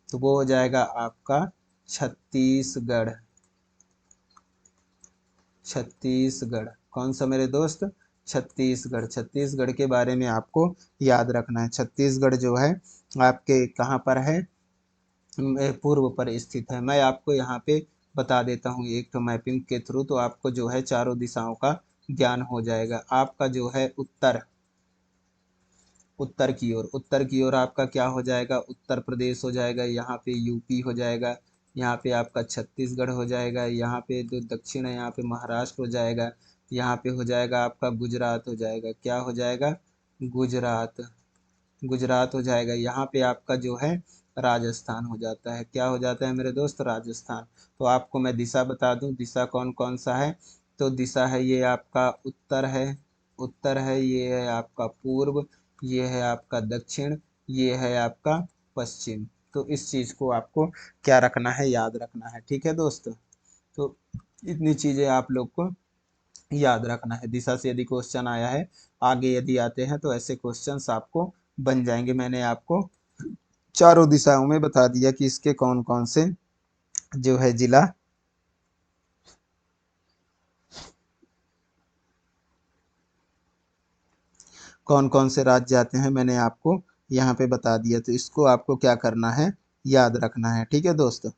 Speaker 1: तो वो हो जाएगा आपका छत्तीसगढ़। कौन सा मेरे दोस्त? छत्तीसगढ़ के बारे में आपको याद रखना है। छत्तीसगढ़ जो है आपके कहाँ पर है? पूर्व पर स्थित है। मैं आपको यहाँ पे बता देता हूँ एक तो मैपिंग के थ्रू, तो आपको जो है चारों दिशाओं का ज्ञान हो जाएगा। आपका जो है उत्तर की ओर आपका क्या हो जाएगा? उत्तर प्रदेश हो जाएगा। यहाँ पे यूपी हो जाएगा। यहाँ पे आपका छत्तीसगढ़ हो जाएगा। यहाँ पे जो दक्षिण है यहाँ पे महाराष्ट्र हो जाएगा। यहाँ पे हो जाएगा आपका गुजरात हो जाएगा। क्या हो जाएगा? गुजरात। हो जाएगा। यहाँ पे आपका जो है राजस्थान हो जाता है। क्या हो जाता है मेरे दोस्त? राजस्थान। तो आपको मैं दिशा बता दूं, दिशा कौन कौन सा है? तो दिशा है ये आपका उत्तर है, ये है आपका पूर्व, ये है आपका दक्षिण, ये है आपका पश्चिम। तो इस चीज को आपको क्या रखना है? याद रखना है। ठीक है दोस्त, तो इतनी चीजें आप लोग को याद रखना है। दिशा से यदि क्वेश्चन आया है, आगे यदि आते हैं तो ऐसे क्वेश्चंस आपको बन जाएंगे। मैंने आपको चारों दिशाओं में बता दिया कि इसके कौन कौन से जो है जिला कौन कौन से राज्य आते हैं, मैंने आपको यहाँ पे बता दिया। तो इसको आपको क्या करना है? याद रखना है। ठीक है दोस्त,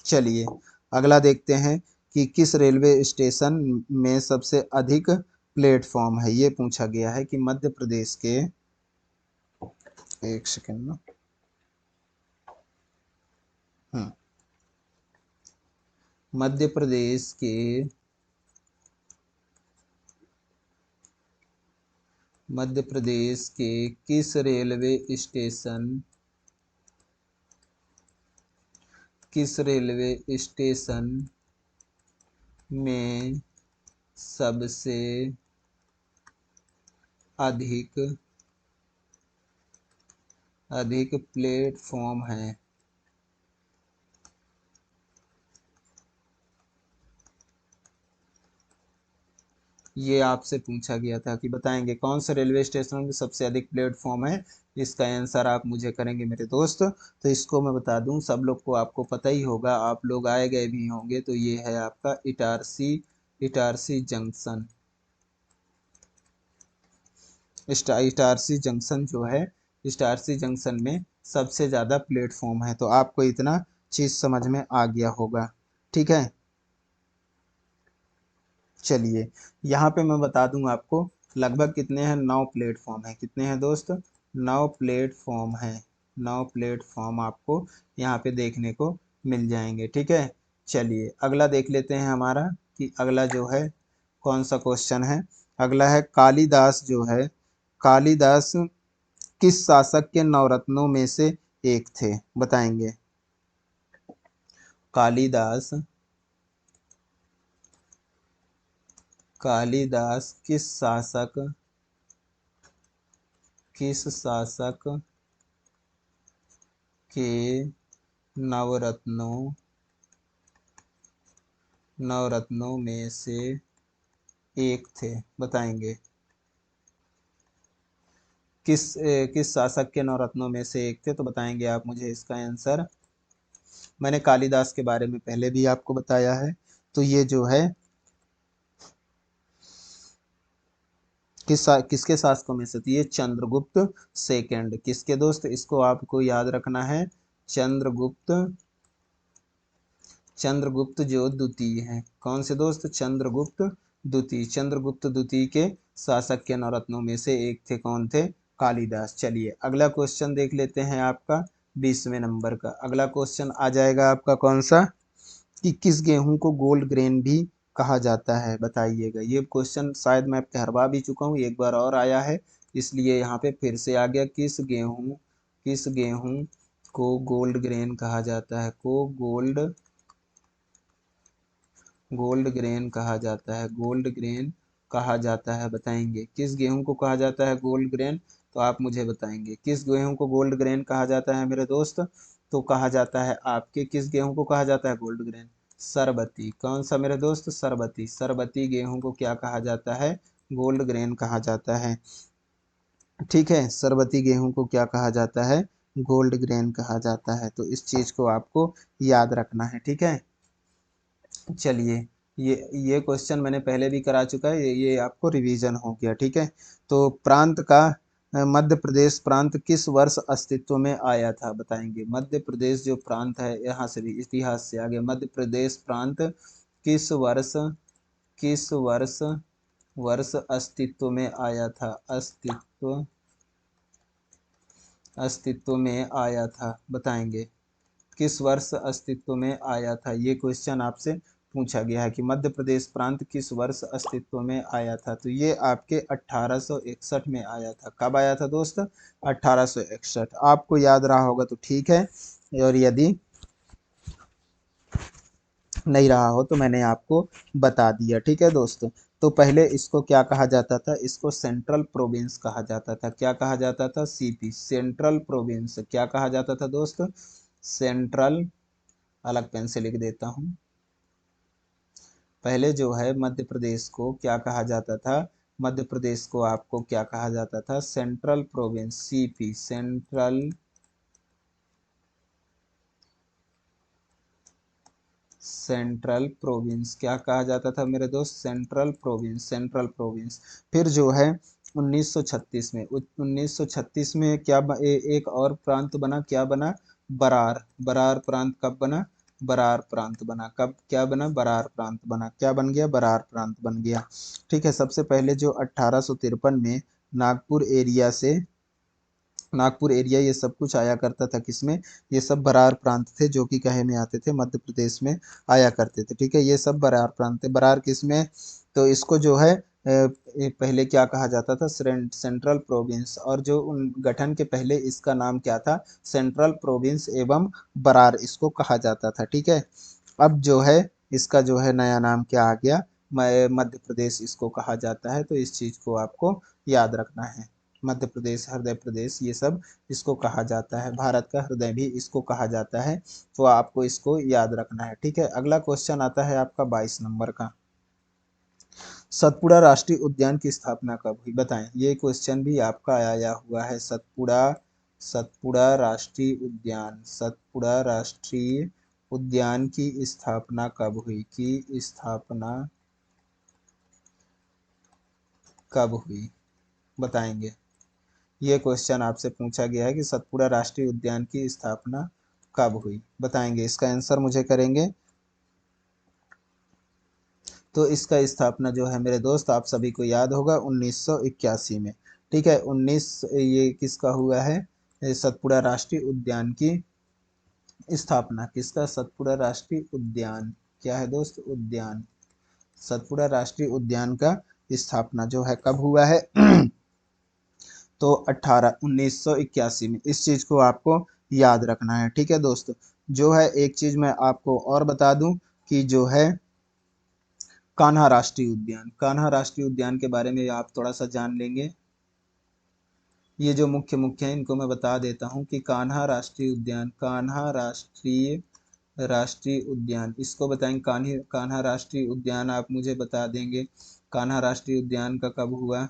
Speaker 1: चलिए अगला देखते हैं कि किस रेलवे स्टेशन में सबसे अधिक प्लेटफॉर्म है? ये पूछा गया है कि मध्य प्रदेश के, एक सेकंड में, हम्म, मध्य प्रदेश के किस रेलवे स्टेशन में सबसे अधिक प्लेटफॉर्म है? ये आपसे पूछा गया था कि बताएंगे कौन से रेलवे स्टेशन में सबसे अधिक प्लेटफॉर्म है। इसका आंसर आप मुझे करेंगे मेरे दोस्त। तो इसको मैं बता दूं, सब लोग को आपको पता ही होगा, आप लोग आए गए भी होंगे। तो ये है आपका इटारसी जंक्शन। इटारसी जंक्शन जो है, इटारसी जंक्शन में सबसे ज़्यादा प्लेटफॉर्म है। तो आपको इतना चीज़ समझ में आ गया होगा। ठीक है, चलिए यहाँ पे मैं बता दूं आपको लगभग कितने हैं, 9 प्लेटफॉर्म है। कितने हैं दोस्त, 9 प्लेटफॉर्म है। 9 प्लेटफॉर्म आपको यहाँ पे देखने को मिल जाएंगे, ठीक है। चलिए अगला देख लेते हैं हमारा कि अगला जो है कौन सा क्वेश्चन है। अगला है कालिदास जो है, कालिदास किस शासक के नवरत्नों में से एक थे, बताएंगे। कालिदास, कालिदास किस शासक के नवरत्नों नवरत्नों में से एक थे, बताएंगे। किस शासक के नवरत्नों में से एक थे, तो बताएंगे आप मुझे इसका आंसर। मैंने कालिदास के बारे में पहले भी आपको बताया है। तो ये जो है किसके शासकों में से थी, ये चंद्रगुप्त सेकंड। किसके दोस्त, इसको आपको याद रखना है, चंद्रगुप्त, चंद्रगुप्त जो द्वितीय है। कौन से दोस्त, चंद्रगुप्त द्वितीय। चंद्रगुप्त द्वितीय के शासक के नवरत्नों में से एक थे, कौन थे, कालिदास। चलिए अगला क्वेश्चन देख लेते हैं आपका 20वें नंबर का। अगला क्वेश्चन आ जाएगा आपका कौन सा, कि किस गेहूं को गोल्ड ग्रेन भी कहा जाता है, बताइएगा। ये क्वेश्चन शायद मैं कहरवा भी चुका हूँ, एक बार और आया है, इसलिए यहाँ पे फिर से आ गया। किस गेहूं को गोल्ड ग्रेन कहा जाता है, को गोल्ड ग्रेन कहा जाता है, गोल्ड ग्रेन कहा जाता है, बताएंगे। किस गेहूं को कहा जाता है गोल्ड ग्रेन, तो आप मुझे बताएंगे। किस गेहूं को गोल्ड ग्रेन कहा जाता है मेरे दोस्त, तो कहा जाता है आपके, किस गेहूं को कहा जाता है गोल्ड ग्रेन, सरबती। कौन सा मेरे दोस्त, सरबती। सरबती गेहूं को क्या कहा जाता है, गोल्ड ग्रेन कहा जाता है, ठीक है। सरबती गेहूं को क्या कहा जाता है, गोल्ड ग्रेन कहा जाता है। तो इस चीज को आपको याद रखना है, ठीक है। चलिए ये क्वेश्चन मैंने पहले भी करा चुका है, ये आपको रिवीजन हो गया, ठीक है। तो प्रांत का मध्य प्रदेश प्रांत किस वर्ष अस्तित्व में आया था, बताएंगे। मध्य प्रदेश जो प्रांत है, यहाँ से भी इतिहास से आगे, मध्य प्रदेश प्रांत किस वर्ष वर्ष अस्तित्व में आया था, अस्तित्व में आया था, बताएंगे। किस वर्ष अस्तित्व में आया था, ये क्वेश्चन आपसे पूछा गया है कि मध्य प्रदेश प्रांत किस वर्ष अस्तित्व में आया था। तो ये आपके 1861 में आया था। कब आया था दोस्त, 1861। आपको याद रहा होगा तो ठीक है, और यदि नहीं रहा हो तो मैंने आपको बता दिया, ठीक है दोस्त। तो पहले इसको क्या कहा जाता था, इसको सेंट्रल प्रोविंस कहा जाता था। क्या कहा जाता था, सीपी, सेंट्रल प्रोविंस। क्या कहा जाता था दोस्त, सेंट्रल, अलग पेन से लिख देता हूँ। पहले जो है मध्य प्रदेश को क्या कहा जाता था, मध्य प्रदेश को आपको क्या कहा जाता था, central province, CP, central province क्या कहा जाता था मेरे दोस्त, सेंट्रल प्रोविंस, सेंट्रल प्रोविंस। फिर जो है 1936 में, 1936 में क्या एक और प्रांत बना, क्या बना, बरार। बरार प्रांत कब बना, बरार प्रांत बना। कब क्या बना, बरार प्रांत बना। क्या बन गया, बरार प्रांत बन गया, ठीक है। सबसे पहले जो 1853 में नागपुर एरिया से, नागपुर एरिया ये सब कुछ आया करता था, किसमें, ये सब बरार प्रांत थे, जो कि कहे में आते थे, मध्य प्रदेश में आया करते थे, ठीक है। ये सब बरार प्रांत थे। बरार किसमें, तो इसको जो है पहले क्या कहा जाता था, सेंट्रल प्रोविंस। और जो उन गठन के पहले इसका नाम क्या था, सेंट्रल प्रोविंस एवं बरार इसको कहा जाता था, ठीक है। अब जो है इसका जो है नया नाम क्या आ गया, मध्य प्रदेश इसको कहा जाता है। तो इस चीज को आपको याद रखना है। मध्य प्रदेश, हृदय प्रदेश, ये सब इसको कहा जाता है। भारत का हृदय भी इसको कहा जाता है। तो आपको इसको याद रखना है, ठीक है। अगला क्वेश्चन आता है आपका 22 नंबर का। सतपुड़ा राष्ट्रीय उद्यान की स्थापना कब हुई, बताएं। ये क्वेश्चन भी आपका आया हुआ है। सतपुड़ा राष्ट्रीय उद्यान, सतपुड़ा राष्ट्रीय उद्यान की स्थापना कब हुई, की स्थापना कब हुई, बताएंगे। ये क्वेश्चन आपसे पूछा गया है कि सतपुड़ा राष्ट्रीय उद्यान की स्थापना कब हुई, बताएंगे। इसका आंसर मुझे करेंगे। तो इसका स्थापना जो है मेरे दोस्त आप सभी को याद होगा 1981 में। ठीक है, 19 ये किसका हुआ है, ये सतपुड़ा राष्ट्रीय उद्यान की स्थापना। किसका? सतपुड़ा राष्ट्रीय उद्यान। क्या है दोस्त? उद्यान। सतपुड़ा राष्ट्रीय उद्यान का स्थापना जो है कब हुआ है? तो 1981 में। इस चीज को आपको याद रखना है। ठीक है दोस्त, जो है एक चीज मैं आपको और बता दूं कि जो है कान्हा राष्ट्रीय उद्यान, कान्हा राष्ट्रीय उद्यान के बारे में आप थोड़ा सा जान लेंगे। ये जो मुख्य मुख्य है इनको मैं बता देता हूँ कि कान्हा राष्ट्रीय उद्यान, कान्हा राष्ट्रीय उद्यान, इसको बताएंगे। कान्हा राष्ट्रीय उद्यान आप मुझे बता देंगे कान्हा राष्ट्रीय उद्यान का कब हुआ,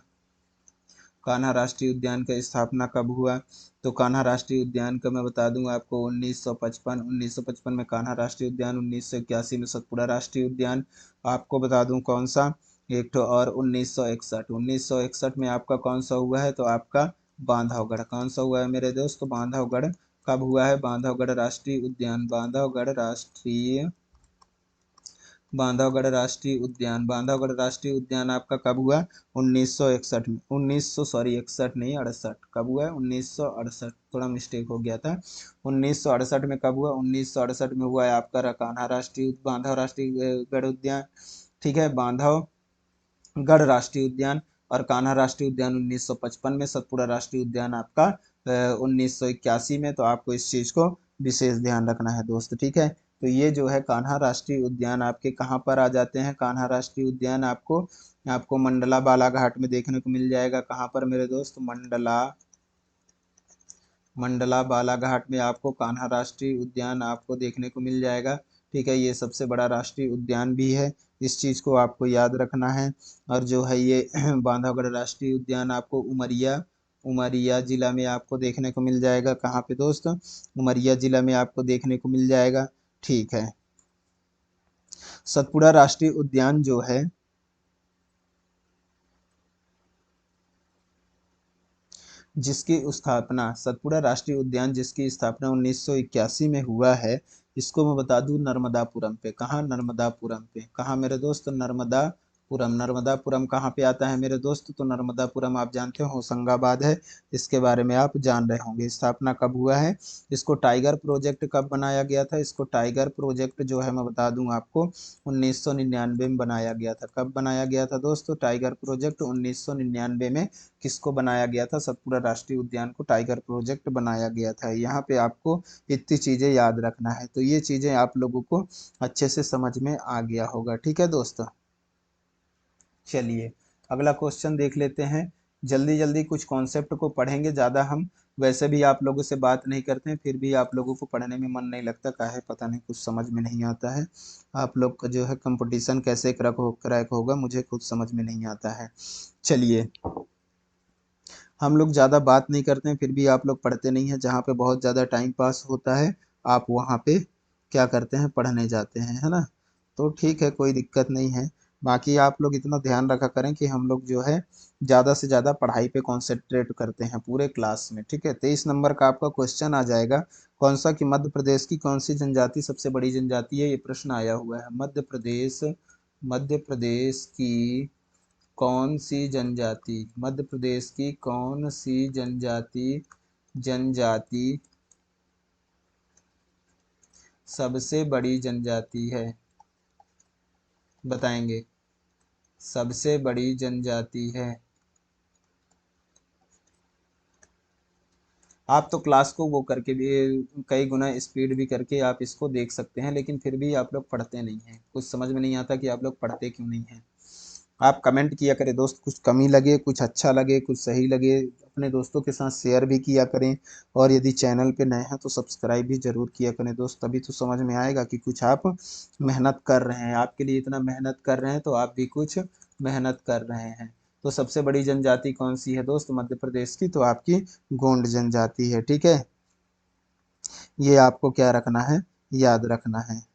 Speaker 1: कान्हा राष्ट्रीय उद्यान का स्थापना कब हुआ। तो कान्हा राष्ट्रीय उद्यान का मैं बता दूं आपको 1955 में कान्हा राष्ट्रीय उद्यान, 1981 में सतपुड़ा राष्ट्रीय उद्यान। आपको बता दूं कौन सा, एक तो और 1961 में आपका कौन सा हुआ है, तो आपका बांधवगढ़। कौन सा हुआ है मेरे दोस्त? बांधवगढ़। कब हुआ है? बांधवगढ़ राष्ट्रीय उद्यान, बांधवगढ़ राष्ट्रीय उद्यान आपका कब हुआ? 1961 में। 1900 सॉरी 61 नहीं 68। कब हुआ है? 1968, थोड़ा मिस्टेक हो गया था। 1968 में कब हुआ? 1968 में हुआ है आपका बांधव राष्ट्रीय गढ़ उद्यान। ठीक है, बांधवगढ़ राष्ट्रीय उद्यान। और कान्हा राष्ट्रीय उद्यान 1955 में, सतपुड़ा राष्ट्रीय उद्यान आपका 1981 में। तो आपको इस चीज को विशेष ध्यान रखना है दोस्त। ठीक है, तो ये जो है कान्हा राष्ट्रीय उद्यान आपके कहाँ पर आ जाते हैं? कान्हा राष्ट्रीय उद्यान आपको आपको मंडला बालाघाट में देखने को मिल जाएगा। कहाँ पर मेरे दोस्त? मंडला बालाघाट में आपको कान्हा राष्ट्रीय उद्यान आपको देखने को मिल जाएगा। ठीक है, ये सबसे बड़ा राष्ट्रीय उद्यान भी है, इस चीज को आपको याद रखना है। और जो है ये बांधवगढ़ राष्ट्रीय उद्यान आपको उमरिया जिला में आपको देखने को मिल जाएगा। कहाँ पे दोस्त? उमरिया जिला में आपको देखने को मिल जाएगा। ठीक है, सतपुड़ा राष्ट्रीय उद्यान जो है जिसकी स्थापना, सतपुड़ा राष्ट्रीय उद्यान जिसकी स्थापना 1981 में हुआ है, इसको मैं बता दूं नर्मदापुरम पे। कहाँ? नर्मदापुरम पे। कहाँ मेरे दोस्त? नर्मदापुरम। नर्मदापुरम कहाँ पे आता है मेरे दोस्त? तो नर्मदापुरम आप जानते हो होशंगाबाद है, इसके बारे में आप जान रहे होंगे। स्थापना कब हुआ है? इसको टाइगर प्रोजेक्ट कब बनाया गया था? इसको टाइगर प्रोजेक्ट जो है मैं बता दूं आपको 1999 में बनाया गया था। कब बनाया गया था दोस्तों? टाइगर प्रोजेक्ट 1999 में किसको बनाया गया था? सतपुड़ा राष्ट्रीय उद्यान को टाइगर प्रोजेक्ट बनाया गया था। यहाँ पे आपको इतनी चीजें याद रखना है। तो ये चीजें आप लोगों को अच्छे से समझ में आ गया होगा। ठीक है दोस्तों, चलिए अगला क्वेश्चन देख लेते हैं। जल्दी जल्दी कुछ कॉन्सेप्ट को पढ़ेंगे, ज़्यादा हम वैसे भी आप लोगों से बात नहीं करते हैं, फिर भी आप लोगों को पढ़ने में मन नहीं लगता, काहे पता नहीं, कुछ समझ में नहीं आता है। आप लोग का जो है कंपटीशन कैसे क्रैक होगा मुझे खुद समझ में नहीं आता है। चलिए, हम लोग ज़्यादा बात नहीं करते हैं, फिर भी आप लोग पढ़ते नहीं हैं। जहाँ पे बहुत ज़्यादा टाइम पास होता है आप वहाँ पे क्या करते हैं? पढ़ने जाते हैं, है ना। तो ठीक है, कोई दिक्कत नहीं है। बाकी आप लोग इतना ध्यान रखा करें कि हम लोग जो है ज़्यादा से ज़्यादा पढ़ाई पे कॉन्सेंट्रेट करते हैं पूरे क्लास में। ठीक है, 23 नंबर का आपका क्वेश्चन आ जाएगा। कौन सा? कि मध्य प्रदेश की कौन सी जनजाति सबसे बड़ी जनजाति है? ये प्रश्न आया हुआ है। मध्य प्रदेश की कौन सी जनजाति, मध्य प्रदेश की कौन सी जनजाति सबसे बड़ी जनजाति है? बताएंगे। सबसे बड़ी जनजाति है। आप तो क्लास को वो करके भी कई गुना स्पीड भी करके आप इसको देख सकते हैं, लेकिन फिर भी आप लोग पढ़ते नहीं हैं। कुछ समझ में नहीं आता कि आप लोग पढ़ते क्यों नहीं हैं। आप कमेंट किया करें दोस्त, कुछ कमी लगे, कुछ अच्छा लगे, कुछ सही लगे, अपने दोस्तों के साथ शेयर भी किया करें। और यदि चैनल पे नए हैं तो सब्सक्राइब भी जरूर किया करें दोस्त, तभी तो समझ में आएगा कि कुछ आप मेहनत कर रहे हैं। आपके लिए इतना मेहनत कर रहे हैं तो आप भी कुछ मेहनत कर रहे हैं। तो सबसे बड़ी जनजाति कौन सी है दोस्त मध्य प्रदेश की? तो आपकी गोंड जनजाति है। ठीक है, ये आपको क्या रखना है? याद रखना है।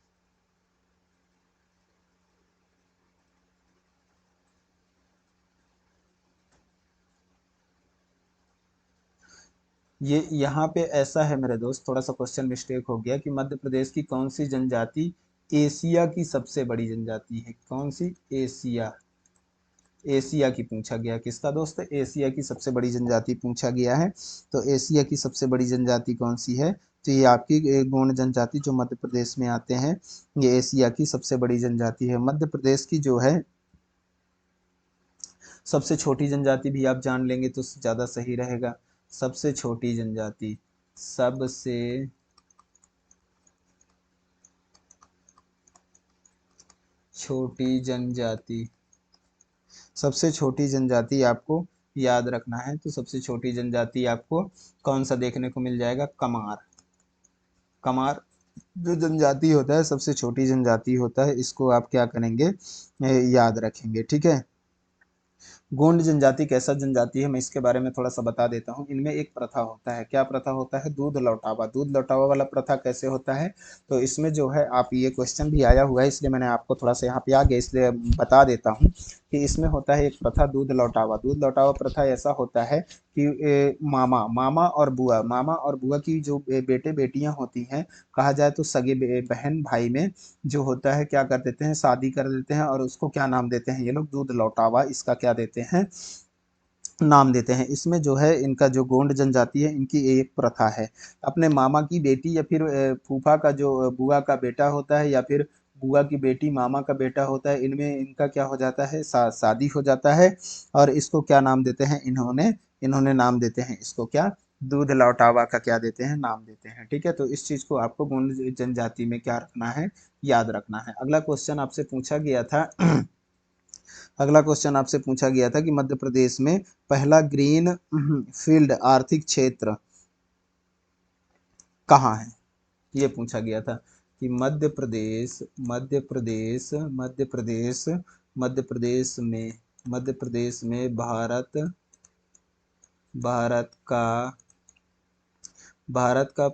Speaker 1: ये यहाँ पे ऐसा है मेरे दोस्त, थोड़ा सा क्वेश्चन मिस्टेक हो गया कि मध्य प्रदेश की कौन सी जनजाति एशिया की सबसे बड़ी जनजाति है कौन सी? एशिया, एशिया की पूछा गया। किसका दोस्त? एशिया की सबसे बड़ी जनजाति पूछा गया है। तो एशिया की सबसे बड़ी जनजाति कौन सी है? तो ये आपकी गोंड जनजाति जो मध्य प्रदेश में आते हैं, ये एशिया की सबसे बड़ी जनजाति है। मध्य प्रदेश की जो है सबसे छोटी जनजाति भी आप जान लेंगे तो ज़्यादा सही रहेगा। सबसे छोटी जनजाति, सबसे छोटी जनजाति, सबसे छोटी जनजाति आपको याद रखना है। तो सबसे छोटी जनजाति आपको कौन सा देखने को मिल जाएगा? कमार। कमार जो जनजाति होता है सबसे छोटी जनजाति होता है, इसको आप क्या करेंगे? याद रखेंगे। ठीक है। गोंड जनजाति कैसा जनजाति है, मैं इसके बारे में थोड़ा सा बता देता हूँ। इनमें एक प्रथा होता है, क्या प्रथा होता है? दूध लौटावा। दूध लौटावा वाला प्रथा कैसे होता है? तो इसमें जो है आप, ये क्वेश्चन भी आया हुआ है इसलिए मैंने आपको थोड़ा सा यहाँ पे आ गया इसलिए बता देता हूँ कि इसमें होता है एक प्रथा दूध लौटावा। दूध लौटावा प्रथा ऐसा होता है कि मामा मामा और बुआ, मामा और बुआ की जो बेटे बेटियां होती हैं, कहा जाए तो सगे बहन भाई में जो होता है क्या कर देते हैं? शादी कर देते हैं और उसको क्या नाम देते हैं? ये लोग दूध लौटावा इसका क्या देते हैं? नाम देते हैं। इसमें जो है इनका जो गोंड जनजाति है इनकी एक प्रथा है, अपने मामा की बेटी या फिर फूफा का जो बुआ का बेटा होता है या फिर बुआ की बेटी मामा का बेटा होता है, इनमें इनका क्या हो जाता है? शादी हो जाता है और इसको क्या नाम देते हैं? इन्होंने इन्होंने नाम देते हैं इसको क्या? दूध लौटावा का क्या देते हैं? नाम देते हैं। ठीक है। तो इस चीज को आपको गोंड जनजाति में क्या रखना है? याद रखना है। अगला क्वेश्चन आपसे पूछा गया था अगला क्वेश्चन आपसे पूछा गया था कि मध्य प्रदेश में पहला ग्रीन फील्ड आर्थिक क्षेत्र कहाँ है? ये पूछा गया था कि मध्य प्रदेश में भारत का भारत का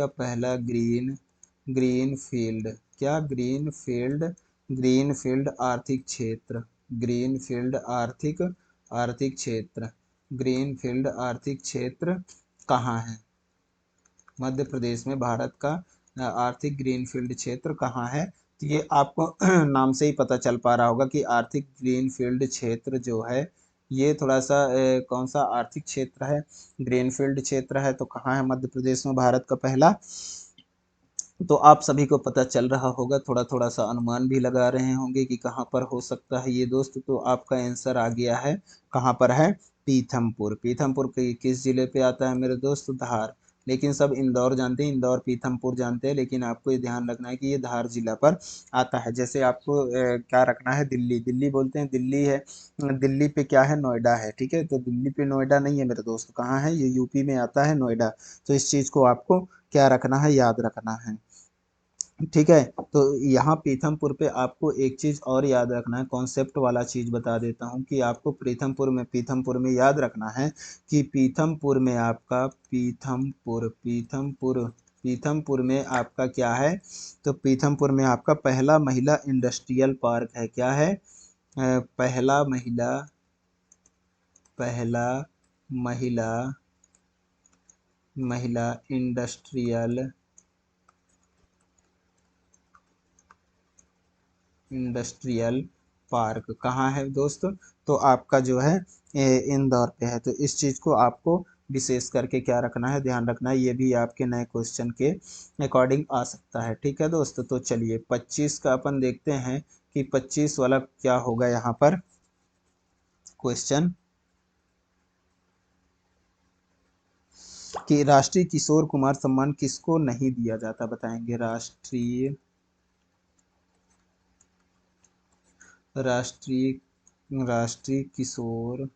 Speaker 1: पहला ग्रीन ग्रीन फील्ड, क्या? ग्रीन फील्ड आर्थिक क्षेत्र, ग्रीन फील्ड आर्थिक क्षेत्र, ग्रीन फील्ड आर्थिक क्षेत्र कहाँ है? मध्य प्रदेश में भारत का आर्थिक ग्रीनफील्ड क्षेत्र कहाँ है? तो ये आपको नाम से ही पता चल पा रहा होगा कि आर्थिक ग्रीनफील्ड क्षेत्र जो है ये थोड़ा सा कौन सा आर्थिक क्षेत्र है? ग्रीनफील्ड क्षेत्र है। तो कहाँ है मध्य प्रदेश में भारत का पहला? तो आप सभी को पता चल रहा होगा, थोड़ा थोड़ा सा अनुमान भी लगा रहे होंगे कि कहाँ पर हो सकता है ये दोस्त। तो आपका आंसर आ गया है, कहाँ पर है? पीथमपुर। पीथमपुर किस जिले पे आता है मेरे दोस्त? धार। लेकिन सब इंदौर जानते हैं, इंदौर पीथमपुर जानते हैं, लेकिन आपको ये ध्यान रखना है कि ये धार जिला पर आता है। जैसे आपको क्या रखना है? दिल्ली, दिल्ली बोलते हैं, दिल्ली है, दिल्ली पे क्या है? नोएडा है। ठीक है। तो दिल्ली पे नोएडा नहीं है मेरे दोस्त, कहाँ है? ये यूपी में आता है, नोएडा। तो इस चीज़ को आपको क्या रखना है? याद रखना है। ठीक है। तो यहाँ पीथमपुर पे आपको एक चीज और याद रखना है, कॉन्सेप्ट वाला चीज बता देता हूँ कि आपको पीथमपुर में याद रखना है कि पीथमपुर में आपका पीथमपुर में आपका क्या है? तो पीथमपुर में आपका पहला महिला इंडस्ट्रियल पार्क है। क्या है? पहला महिला इंडस्ट्रियल पार्क कहाँ है दोस्त? तो आपका जो है इंदौर पे है। तो इस चीज़ को आपको विशेष करके क्या रखना है? ध्यान रखना है। ये भी आपके नए क्वेश्चन के अकॉर्डिंग आ सकता है। ठीक है दोस्त। तो चलिए 25 का अपन देखते हैं कि 25 वाला क्या होगा यहाँ पर क्वेश्चन, कि राष्ट्रीय किशोर कुमार सम्मान किसको नहीं दिया जाता? बताएंगे। राष्ट्रीय राष्ट्रीय किशोर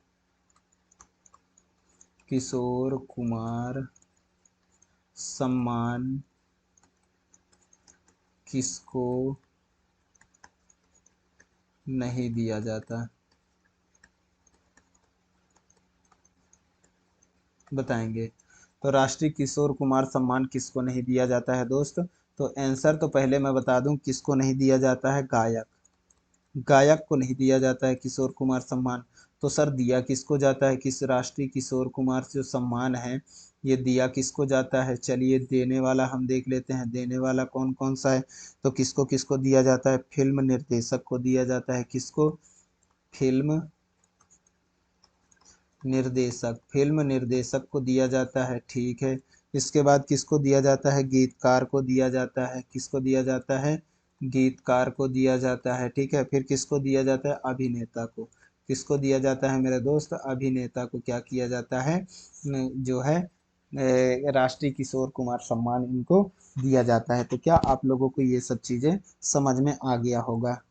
Speaker 1: कुमार सम्मान किसको नहीं दिया जाता? बताएंगे। तो राष्ट्रीय किशोर कुमार सम्मान किसको नहीं दिया जाता है दोस्त? तो आंसर तो पहले मैं बता दूं किसको नहीं दिया जाता है? गायक, गायक को नहीं दिया जाता है किशोर कुमार सम्मान। तो सर दिया किसको जाता है? किस राष्ट्रीय किशोर कुमार जो सम्मान है ये दिया किसको जाता है? चलिए देने वाला हम देख लेते हैं, देने वाला कौन कौन सा है। तो किसको किसको दिया जाता है? फिल्म निर्देशक को दिया जाता है। किसको? फिल्म निर्देशक, फिल्म निर्देशक को दिया जाता है, ठीक है। इसके बाद किसको दिया जाता है? गीतकार को दिया जाता है। किसको दिया जाता है? गीतकार को दिया जाता है, ठीक है। फिर किसको दिया जाता है? अभिनेता को। किसको दिया जाता है मेरे दोस्त? अभिनेता को क्या किया जाता है? जो है राष्ट्रीय किशोर कुमार सम्मान इनको दिया जाता है। तो क्या आप लोगों को ये सब चीजें समझ में आ गया होगा?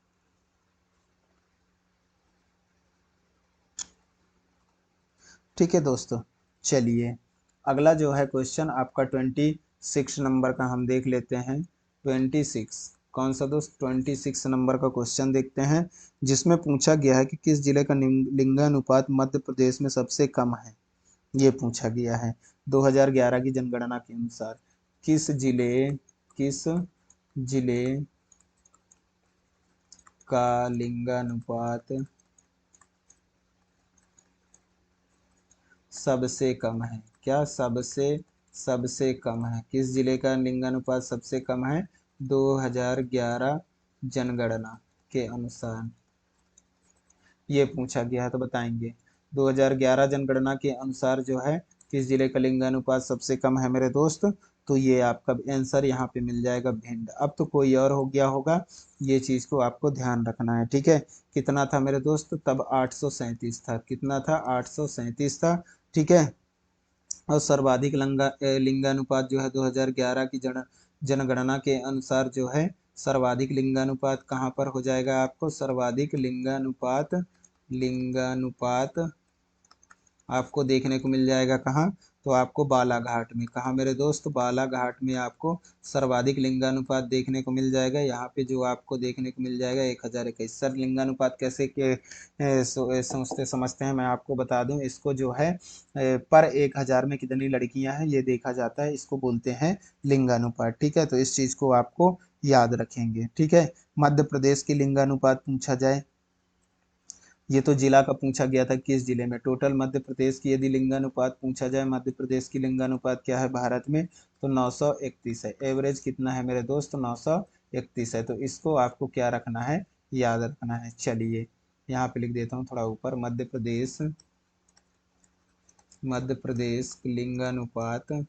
Speaker 1: ठीक है दोस्तों, चलिए अगला जो है क्वेश्चन आपका 26 नंबर का हम देख लेते हैं। 26 कौन सा दोस्त? 26 नंबर का क्वेश्चन देखते हैं, जिसमें पूछा गया है कि किस जिले का लिंगानुपात मध्य प्रदेश में सबसे कम है। ये पूछा गया है 2011 की जनगणना के अनुसार। किस जिले का लिंगानुपात सबसे कम है? क्या सबसे सबसे कम है? किस जिले का लिंगानुपात सबसे कम है 2011 जनगणना के अनुसार? ये पूछा गया है, तो बताएंगे 2011 जनगणना के अनुसार जो है किस जिले का लिंगानुपात सबसे कम है मेरे दोस्त? तो ये आपका आंसर यहाँ पे मिल जाएगा भिंड। अब तो कोई और हो गया होगा, ये चीज को आपको ध्यान रखना है, ठीक है। कितना था मेरे दोस्त? तब 837 था। कितना था? 837 था, ठीक है। और सर्वाधिक लिंगानुपात जो है 2011 की जनगणना के अनुसार जो है सर्वाधिक लिंगानुपात कहाँ पर हो जाएगा आपको? सर्वाधिक लिंगानुपात आपको देखने को मिल जाएगा कहाँ? तो आपको बालाघाट में। कहाँ मेरे दोस्त? बालाघाट में आपको सर्वाधिक लिंगानुपात देखने को मिल जाएगा। यहाँ पे जो आपको देखने को मिल जाएगा 1021। सर लिंगानुपात कैसे के सोचते समझते हैं, मैं आपको बता दूं। इसको जो है पर 1000 में कितनी लड़कियां हैं ये देखा जाता है, इसको बोलते हैं लिंगानुपात, ठीक है। तो इस चीज को आपको याद रखेंगे, ठीक है। मध्य प्रदेश की लिंगानुपात पूछा जाए, ये तो जिला का पूछा गया था, किस जिले में। टोटल मध्य प्रदेश की यदि लिंगानुपात पूछा जाए, मध्य प्रदेश की लिंगानुपात क्या है भारत में? तो 931 है। एवरेज कितना है मेरे दोस्त? 931 है। तो इसको आपको क्या रखना है? याद रखना है। चलिए यहाँ पे लिख देता हूँ थोड़ा ऊपर, मध्य प्रदेश लिंगानुपात,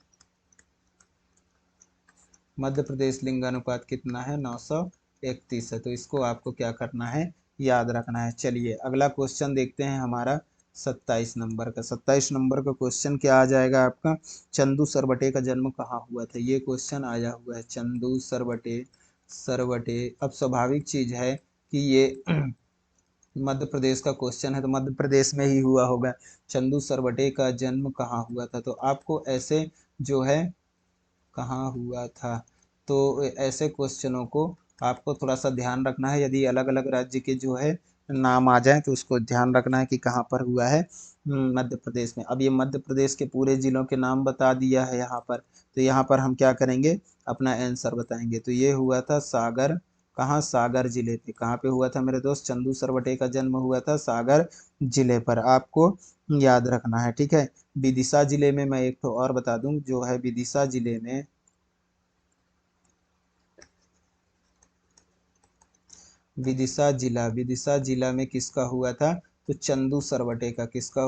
Speaker 1: मध्य प्रदेश लिंगानुपात कितना है? 931 है। तो इसको आपको क्या करना है? याद रखना है। चलिए अगला क्वेश्चन देखते हैं हमारा 27 नंबर का। 27 नंबर का क्वेश्चन क्या आ जाएगा आपका? चंदू सरवटे का जन्म कहाँ हुआ था? ये क्वेश्चन आया हुआ है, चंदू सरवटे। सरवटे, अब स्वाभाविक चीज है कि ये मध्य प्रदेश का क्वेश्चन है, तो मध्य प्रदेश में ही हुआ होगा। चंदू सरवटे का जन्म कहाँ हुआ था? तो आपको ऐसे जो है कहाँ हुआ था, तो ऐसे क्वेश्चनों को आपको थोड़ा सा ध्यान रखना है। यदि अलग अलग राज्य के जो है नाम आ जाए तो उसको ध्यान रखना है कि कहाँ पर हुआ है। मध्य प्रदेश में। अब ये मध्य प्रदेश के पूरे जिलों के नाम बता दिया है यहाँ पर, तो यहाँ पर हम क्या करेंगे? अपना आंसर बताएंगे। तो ये हुआ था सागर। कहाँ? सागर जिले पे। कहाँ पे हुआ था मेरे दोस्त? चंदू सरवटे का जन्म हुआ था सागर जिले पर, आपको याद रखना है, ठीक है। विदिशा जिले में मैं एक तो और बता दूं, जो है विदिशा जिले में, विदिशा जिला में किसका हुआ था? तो चंदू सरवटे का। किसका?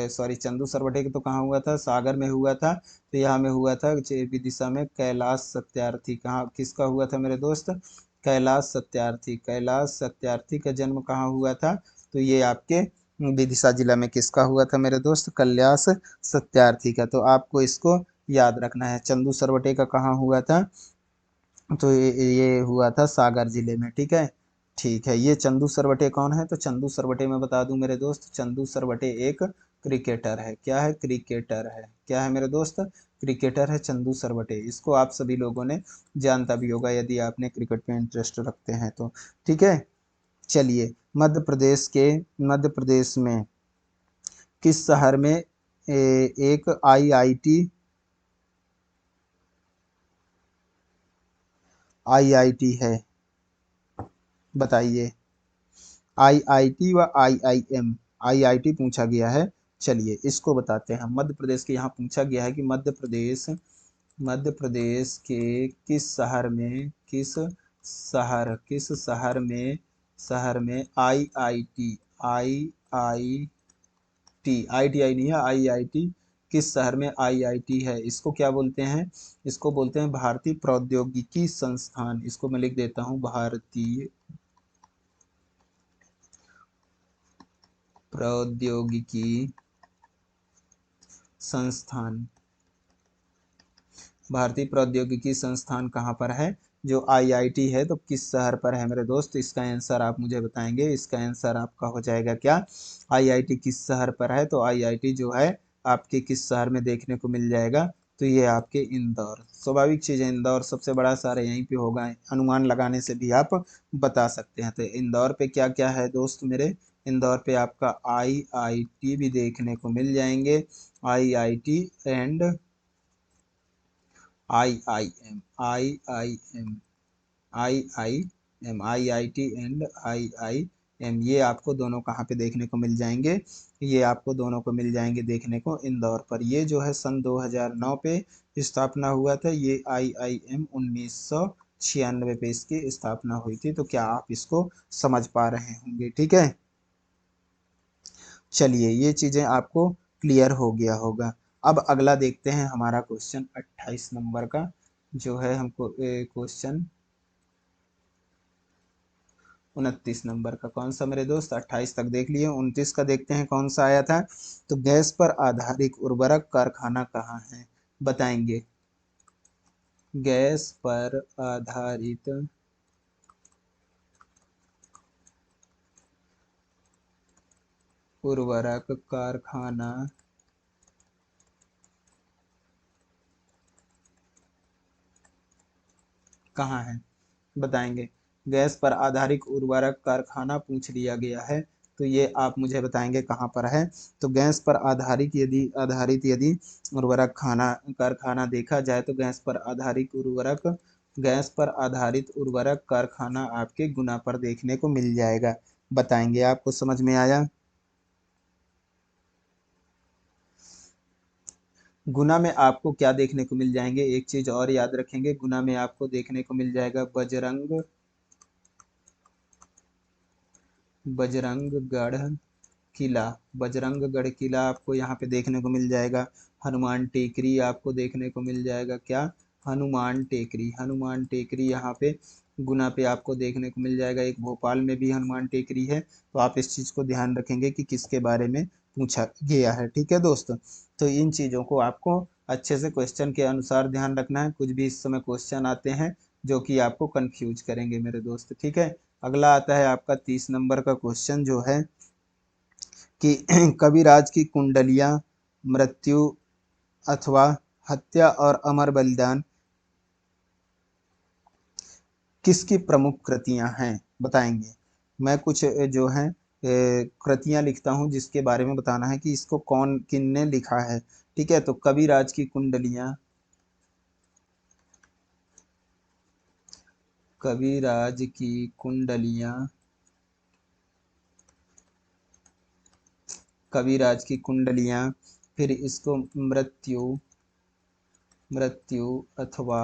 Speaker 1: सॉरी, चंदू सरवटे का तो कहाँ हुआ था? सागर में हुआ था। तो यहाँ में हुआ था विदिशा में कैलाश सत्यार्थी। कहाँ किसका हुआ था मेरे दोस्त? कैलाश सत्यार्थी। कैलाश सत्यार्थी का जन्म कहाँ हुआ था? तो ये आपके विदिशा जिला में किसका हुआ था मेरे दोस्त? कैलाश सत्यार्थी का। तो आपको इसको याद रखना है। चंदू सरवटे का कहाँ हुआ था? तो ये हुआ था सागर जिले में, ठीक है। ठीक है, ये चंदू सरवटे कौन है? तो चंदू सरवटे मैं बता दूं मेरे दोस्त, चंदू सरवटे एक क्रिकेटर है। क्या है? क्रिकेटर है। क्या है मेरे दोस्त? क्रिकेटर है चंदू सरवटे। इसको आप सभी लोगों ने जानता भी होगा यदि आपने क्रिकेट में इंटरेस्ट रखते हैं तो, ठीक है। चलिए मध्य प्रदेश में किस शहर में एक आईआईटी है? बताइए। आईआईटी व आईआईएम। आईआईटी पूछा गया है, चलिए इसको बताते हैं। मध्य प्रदेश के यहाँ पूछा गया है कि मध्य प्रदेश के किस शहर में आईआईटी नहीं है, आईआईटी, किस शहर में आईआईटी है, इसको क्या बोलते हैं? इसको बोलते हैं भारतीय प्रौद्योगिकी संस्थान। इसको मैं लिख देता हूँ, भारतीय प्रौद्योगिकी संस्थान। भारतीय प्रौद्योगिकी संस्थान कहाँ पर है? जो आईआईटी है तो किस शहर पर है मेरे दोस्त? इसका आंसर आप मुझे बताएंगे। इसका आंसर आपका हो जाएगा क्या? आईआईटी किस शहर पर है? तो आईआईटी जो है आपके किस शहर में देखने को मिल जाएगा? तो ये आपके इंदौर। स्वाभाविक चीज़ है, इंदौर सबसे बड़ा शहर यहीं पे होगा। अनुमान लगाने से भी आप बता सकते हैं। तो इंदौर पे क्या क्या है दोस्त मेरे? इंदौर पे आपका आईआईटी भी देखने को मिल जाएंगे। IIT and IIM, IIM, IIT and IIM, ये आपको दोनों कहाँ पे देखने को मिल जाएंगे? ये आपको दोनों को मिल जाएंगे देखने को इंदौर पर। ये जो है सन 2009 पे स्थापना हुआ था। ये आईआईएम 1996 पे इसकी स्थापना हुई थी। तो क्या आप इसको समझ पा रहे होंगे? ठीक है, चलिए ये चीजें आपको क्लियर हो गया होगा। अब अगला देखते हैं हमारा क्वेश्चन 28 नंबर का, जो है हमको क्वेश्चन 29 नंबर का। कौन सा मेरे दोस्त? 28 तक देख लिए, 29 का देखते हैं कौन सा आया था। तो गैस पर आधारित उर्वरक कारखाना कहाँ है? बताएंगे। गैस पर आधारित उर्वरक कारखाना कहाँ है? बताएंगे। गैस पर आधारित उर्वरक कारखाना पूछ लिया गया है, तो ये आप मुझे बताएंगे कहाँ पर है। तो गैस पर आधारित यदि उर्वरक कारखाना देखा जाए तो गैस पर आधारित उर्वरक कारखाना आपके गुना पर देखने को मिल जाएगा। बताएंगे, आपको समझ में आया? गुना में आपको क्या देखने को मिल जाएंगे? एक चीज और याद रखेंगे, गुना में आपको देखने को मिल जाएगा बजरंगगढ़ किला। बजरंगगढ़ किला आपको यहाँ पे देखने को मिल जाएगा। हनुमान टेकरी आपको देखने को मिल जाएगा। क्या? हनुमान टेकरी यहाँ पे गुना पे आपको देखने को मिल जाएगा। एक भोपाल में भी हनुमान टेकरी है। तो आप इस चीज़ को ध्यान रखेंगे कि किसके बारे में पूछा गया है। ठीक है दोस्तों, तो इन चीज़ों को आपको अच्छे से क्वेश्चन के अनुसार ध्यान रखना है। कुछ भी इस समय क्वेश्चन आते हैं जो कि आपको कंफ्यूज करेंगे मेरे दोस्त। ठीक है, अगला आता है आपका 30 नंबर का क्वेश्चन, जो है कि कविराज की कुंडलियां मृत्यु अथवा हत्या और अमर बलिदान किसकी प्रमुख कृतियां हैं? बताएंगे। मैं कुछ जो है कृतियां लिखता हूं जिसके बारे में बताना है कि इसको कौन किन ने लिखा है। ठीक है, तो कविराज की कुंडलियां, कविराज की कुंडलियां, कविराज की कुंडलियां, फिर इसको मृत्यु मृत्यु अथवा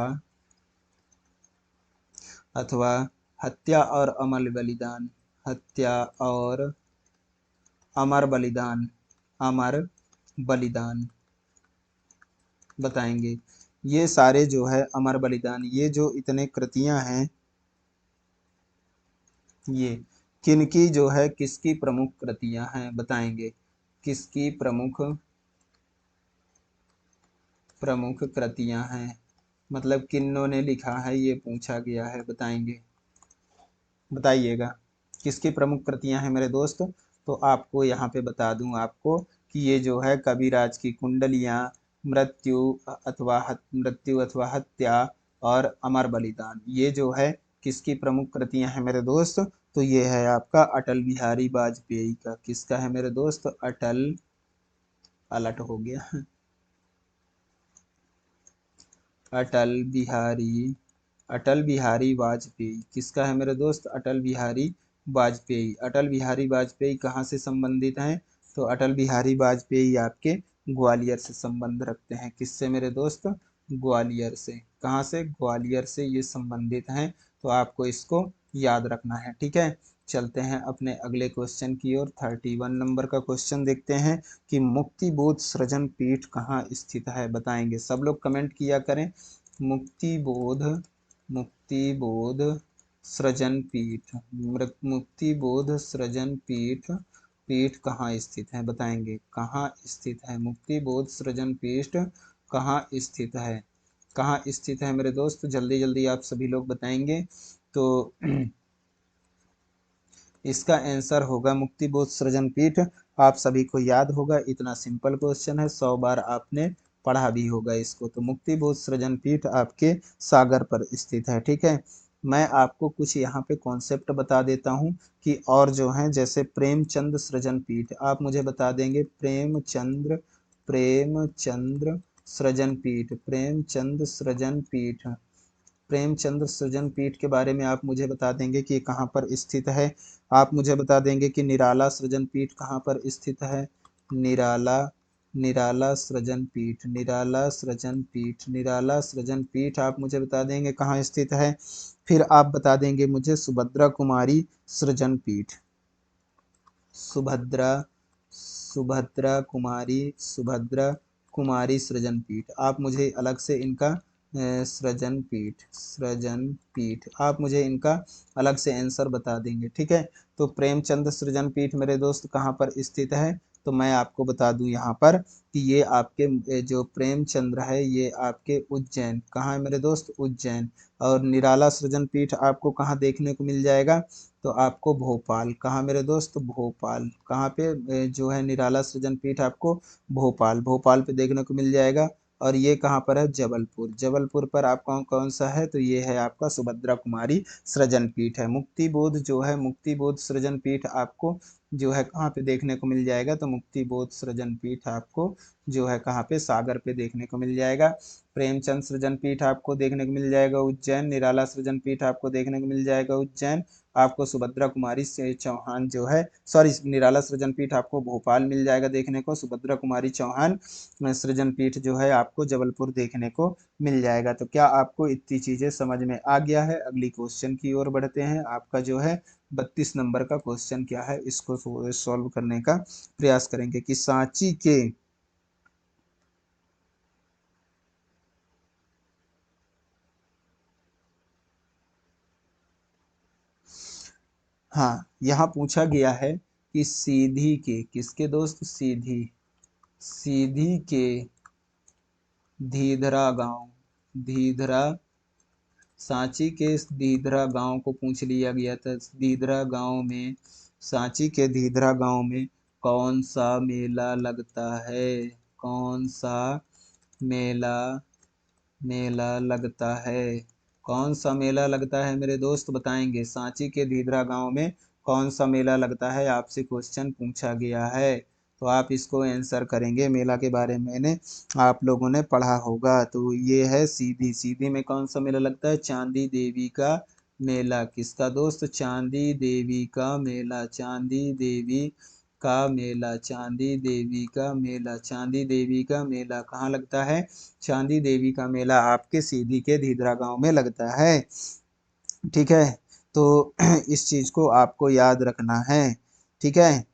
Speaker 1: अथवा हत्या और अमर बलिदान, हत्या और अमर बलिदान बताएंगे। ये सारे जो है अमर बलिदान, ये जो इतने कृतियां हैं, ये किनकी जो है किसकी प्रमुख कृतियां हैं? बताएंगे। किसकी प्रमुख कृतियां हैं, मतलब किन्नों ने लिखा है, ये पूछा गया है। बताएंगे, बताइएगा किसकी प्रमुख कृतियां हैं मेरे दोस्त। तो आपको यहाँ पे बता दूं आपको कि ये जो है कविराज की कुंडलियां, मृत्यु अथवा हत्या और अमर बलिदान, ये जो है किसकी प्रमुख कृतियां हैं मेरे दोस्त? तो ये है आपका अटल बिहारी वाजपेयी का। किसका है मेरे दोस्त? अलट हो गया, अटल बिहारी अटल बिहारी वाजपेयी किसका है मेरे दोस्त? अटल बिहारी वाजपेयी। अटल बिहारी वाजपेयी कहाँ से संबंधित हैं? तो अटल बिहारी वाजपेयी आपके ग्वालियर से संबंध रखते हैं। किससे मेरे दोस्त? ग्वालियर से। कहाँ से? ग्वालियर से ये संबंधित हैं। तो आपको इसको याद रखना है, ठीक है। चलते हैं अपने अगले क्वेश्चन की ओर। 31 नंबर का क्वेश्चन देखते हैं कि मुक्ति बोध सृजन पीठ कहाँ स्थित है, बताएंगे। सब लोग कमेंट किया करें। मुक्ति बोध, मुक्ति बोध सृजन पीठ, मुक्ति बोध सृजन पीठ, पीठ कहाँ स्थित है, बताएंगे। कहाँ स्थित है मुक्ति बोध सृजन पीठ, कहाँ स्थित है? कहाँ स्थित है मेरे दोस्त? जल्दी जल्दी आप सभी लोग बताएंगे। तो इसका आंसर होगा मुक्ति बोध सृजन पीठ। आप सभी को याद होगा, इतना सिंपल क्वेश्चन है, 100 बार आपने पढ़ा भी होगा इसको। तो मुक्ति बोध सृजन पीठ आपके सागर पर स्थित है, ठीक है। मैं आपको कुछ यहाँ पे कॉन्सेप्ट बता देता हूँ कि और जो है, जैसे प्रेमचंद सृजन पीठ, आप मुझे बता देंगे प्रेमचंद्र, प्रेमचंद्र सृजन पीठ, प्रेमचंद सृजन पीठ, प्रेमचंद्र सृजन पीठ के बारे में आप मुझे बता देंगे कि कहाँ पर स्थित है। आप मुझे बता देंगे कि निराला सृजन पीठ कहाँ पर स्थित है। निराला, निराला सृजन पीठ, निराला सृजन पीठ, निराला सृजन पीठ आप मुझे बता देंगे कहाँ स्थित है। फिर आप बता देंगे मुझे सुभद्रा कुमारी सृजन पीठ, सुभद्रा, सुभद्रा कुमारी, सुभद्रा कुमारी सृजन पीठ आप मुझे अलग से इनका सृजन पीठ, सृजन पीठ आप मुझे इनका अलग से आंसर बता देंगे, ठीक है। तो प्रेमचंद सृजन पीठ मेरे दोस्त कहाँ पर स्थित है? तो मैं आपको बता दूं यहाँ पर कि ये आपके जो प्रेमचंद्र है ये आपके उज्जैन, कहाँ है मेरे दोस्त? उज्जैन। और निराला सृजन पीठ आपको कहाँ देखने को मिल जाएगा? तो आपको भोपाल, कहाँ मेरे दोस्त? भोपाल। कहाँ पे जो है निराला सृजन पीठ आपको? भोपाल, भोपाल पे देखने को मिल जाएगा। और ये कहाँ पर है? जबलपुर, जबलपुर पर आप कौन कौन सा है? तो ये है आपका सुभद्रा कुमारी सृजन पीठ है। मुक्ति बोध जो है, मुक्ति बोध सृजन पीठ आपको जो है कहाँ पे देखने को मिल जाएगा? तो मुक्ति बोध सृजन पीठ आपको जो है कहाँ पे? सागर पे देखने को मिल जाएगा। प्रेमचंद सृजन पीठ आपको देखने को मिल जाएगा उज्जैन, निराला सृजन पीठ आपको देखने को मिल जाएगा उज्जैन। आपको सुभद्रा कुमारी से चौहान जो है, सॉरी, निराला सृजन पीठ आपको भोपाल मिल जाएगा देखने को, सुभद्रा कुमारी चौहान सृजन पीठ जो है आपको जबलपुर देखने को मिल जाएगा। तो क्या आपको इतनी चीजें समझ में आ गया है? अगली क्वेश्चन की ओर बढ़ते हैं। आपका जो है 32 नंबर का क्वेश्चन क्या है, इसको सॉल्व करने का प्रयास करेंगे कि सांची के, हाँ, यहाँ पूछा गया है कि सीधी के, किसके दोस्त? सीधी, सीधी के धीधरा गांव, धीधरा, सांची के धीधरा गांव को पूछ लिया गया था। धीधरा गांव में, सांची के धीधरा गांव में कौन सा मेला लगता है? कौन सा मेला, मेला लगता है? कौन सा मेला लगता है मेरे दोस्त, बताएंगे। सांची के धीधरा गांव में कौन सा मेला लगता है, आपसे क्वेश्चन पूछा गया है। तो आप इसको आंसर करेंगे। मेला के बारे में आप लोगों ने पढ़ा होगा। तो ये है सीधी, सीधी में कौन सा मेला लगता है? चांदी देवी का मेला। किसका दोस्त? चांदी देवी का मेला, चांदी देवी का मेला, चांदी देवी का मेला, चांदी देवी का मेला कहाँ लगता है? चांदी देवी का मेला आपके सीधी के धीधरा गांव में लगता है, ठीक है। तो इस चीज को आपको याद रखना है, ठीक है।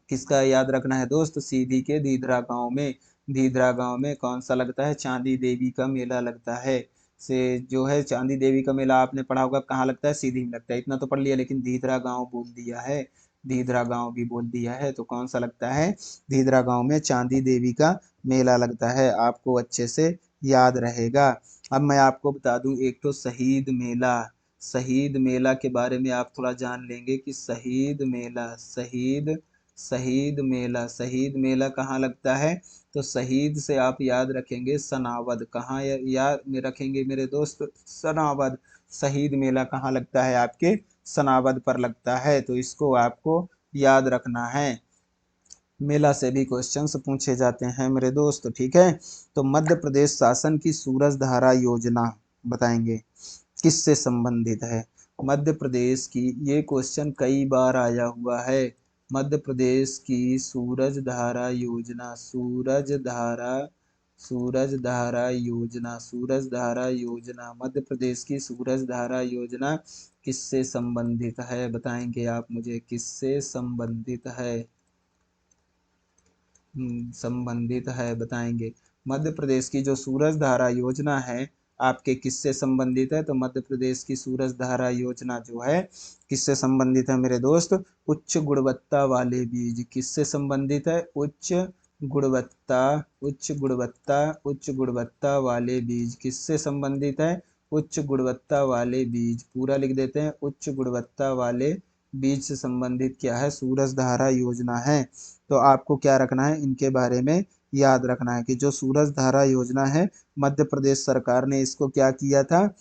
Speaker 1: किसका याद रखना है दोस्त? सीधी के धीधरा गांव में, धीधरा गांव में कौन सा लगता है? चांदी देवी का मेला लगता है। से जो है चांदी देवी का मेला आपने पढ़ा होगा, कहाँ लगता है? सीधी में लगता है, इतना तो पढ़ लिया। लेकिन धीधरा गांव बोल दिया है, धीधरा गांव भी बोल दिया है, तो कौन सा लगता है? धीधरा गांव में चांदी देवी का मेला लगता है, आपको अच्छे से याद रहेगा। अब मैं आपको बता दूं एक तो शहीद मेला, शहीद मेला के बारे में आप थोड़ा जान लेंगे कि शहीद मेला, शहीद, शहीद मेला, शहीद मेला कहाँ लगता है? तो शहीद से आप याद रखेंगे सनावद, कहाँ याद में रखेंगे मेरे दोस्त? सनावद। शहीद मेला कहाँ लगता है? आपके सनावद पर लगता है। तो इसको आपको याद रखना है। मेला से भी क्वेश्चंस पूछे जाते हैं मेरे दोस्त, ठीक है। तो मध्य प्रदेश शासन की सूरज धारा योजना बताएंगे किससे संबंधित है? मध्य प्रदेश की, ये क्वेश्चन कई बार आया हुआ है। मध्य प्रदेश की सूरज धारा योजना, सूरज धारा योजना, सूरज धारा योजना, मध्य प्रदेश की सूरज धारा योजना किससे संबंधित है? बताएंगे आप मुझे, किससे संबंधित है? संबंधित है, बताएंगे। मध्य प्रदेश की जो सूरज धारा योजना है आपके किससे संबंधित है? तो मध्य प्रदेश की सूरज धारा योजना जो है किससे संबंधित है मेरे दोस्त? उच्च गुणवत्ता वाले बीज। किससे संबंधित है? गुणवत्ता उच्च गुणवत्ता वाले बीज किससे संबंधित है? उच्च गुणवत्ता वाले बीज। पूरा लिख देते हैं, उच्च गुणवत्ता वाले बीज से संबंधित क्या है? सूरज धारा योजना है। तो आपको क्या रखना है? इनके बारे में याद रखना है कि जो सूरज धारा योजना है मध्य प्रदेश सरकार ने इसको क्या किया था?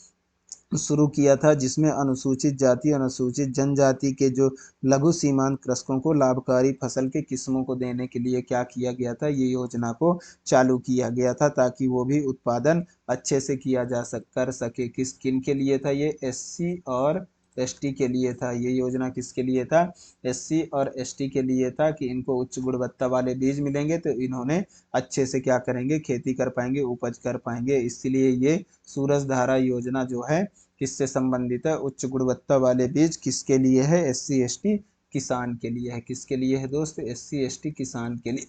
Speaker 1: शुरू किया था, जिसमें अनुसूचित जाति अनुसूचित जनजाति के जो लघु सीमांत कृषकों को लाभकारी फसल के किस्मों को देने के लिए क्या किया गया था? ये योजना को चालू किया गया था ताकि वो भी उत्पादन अच्छे से किया जा कर सके। किन के लिए था ये? एससी और एसटी के लिए था। ये योजना किसके लिए था? एससी और एसटी के लिए था कि इनको उच्च गुणवत्ता वाले बीज मिलेंगे तो इन्होंने अच्छे से क्या करेंगे? खेती कर पाएंगे, उपज कर पाएंगे। इसलिए ये सूरज धारा योजना जो है किससे संबंधित है? उच्च गुणवत्ता वाले बीज किसके लिए है? एससी एसटी किसान के लिए है। किसके लिए है दोस्त? एससी एसटी किसान के लिए।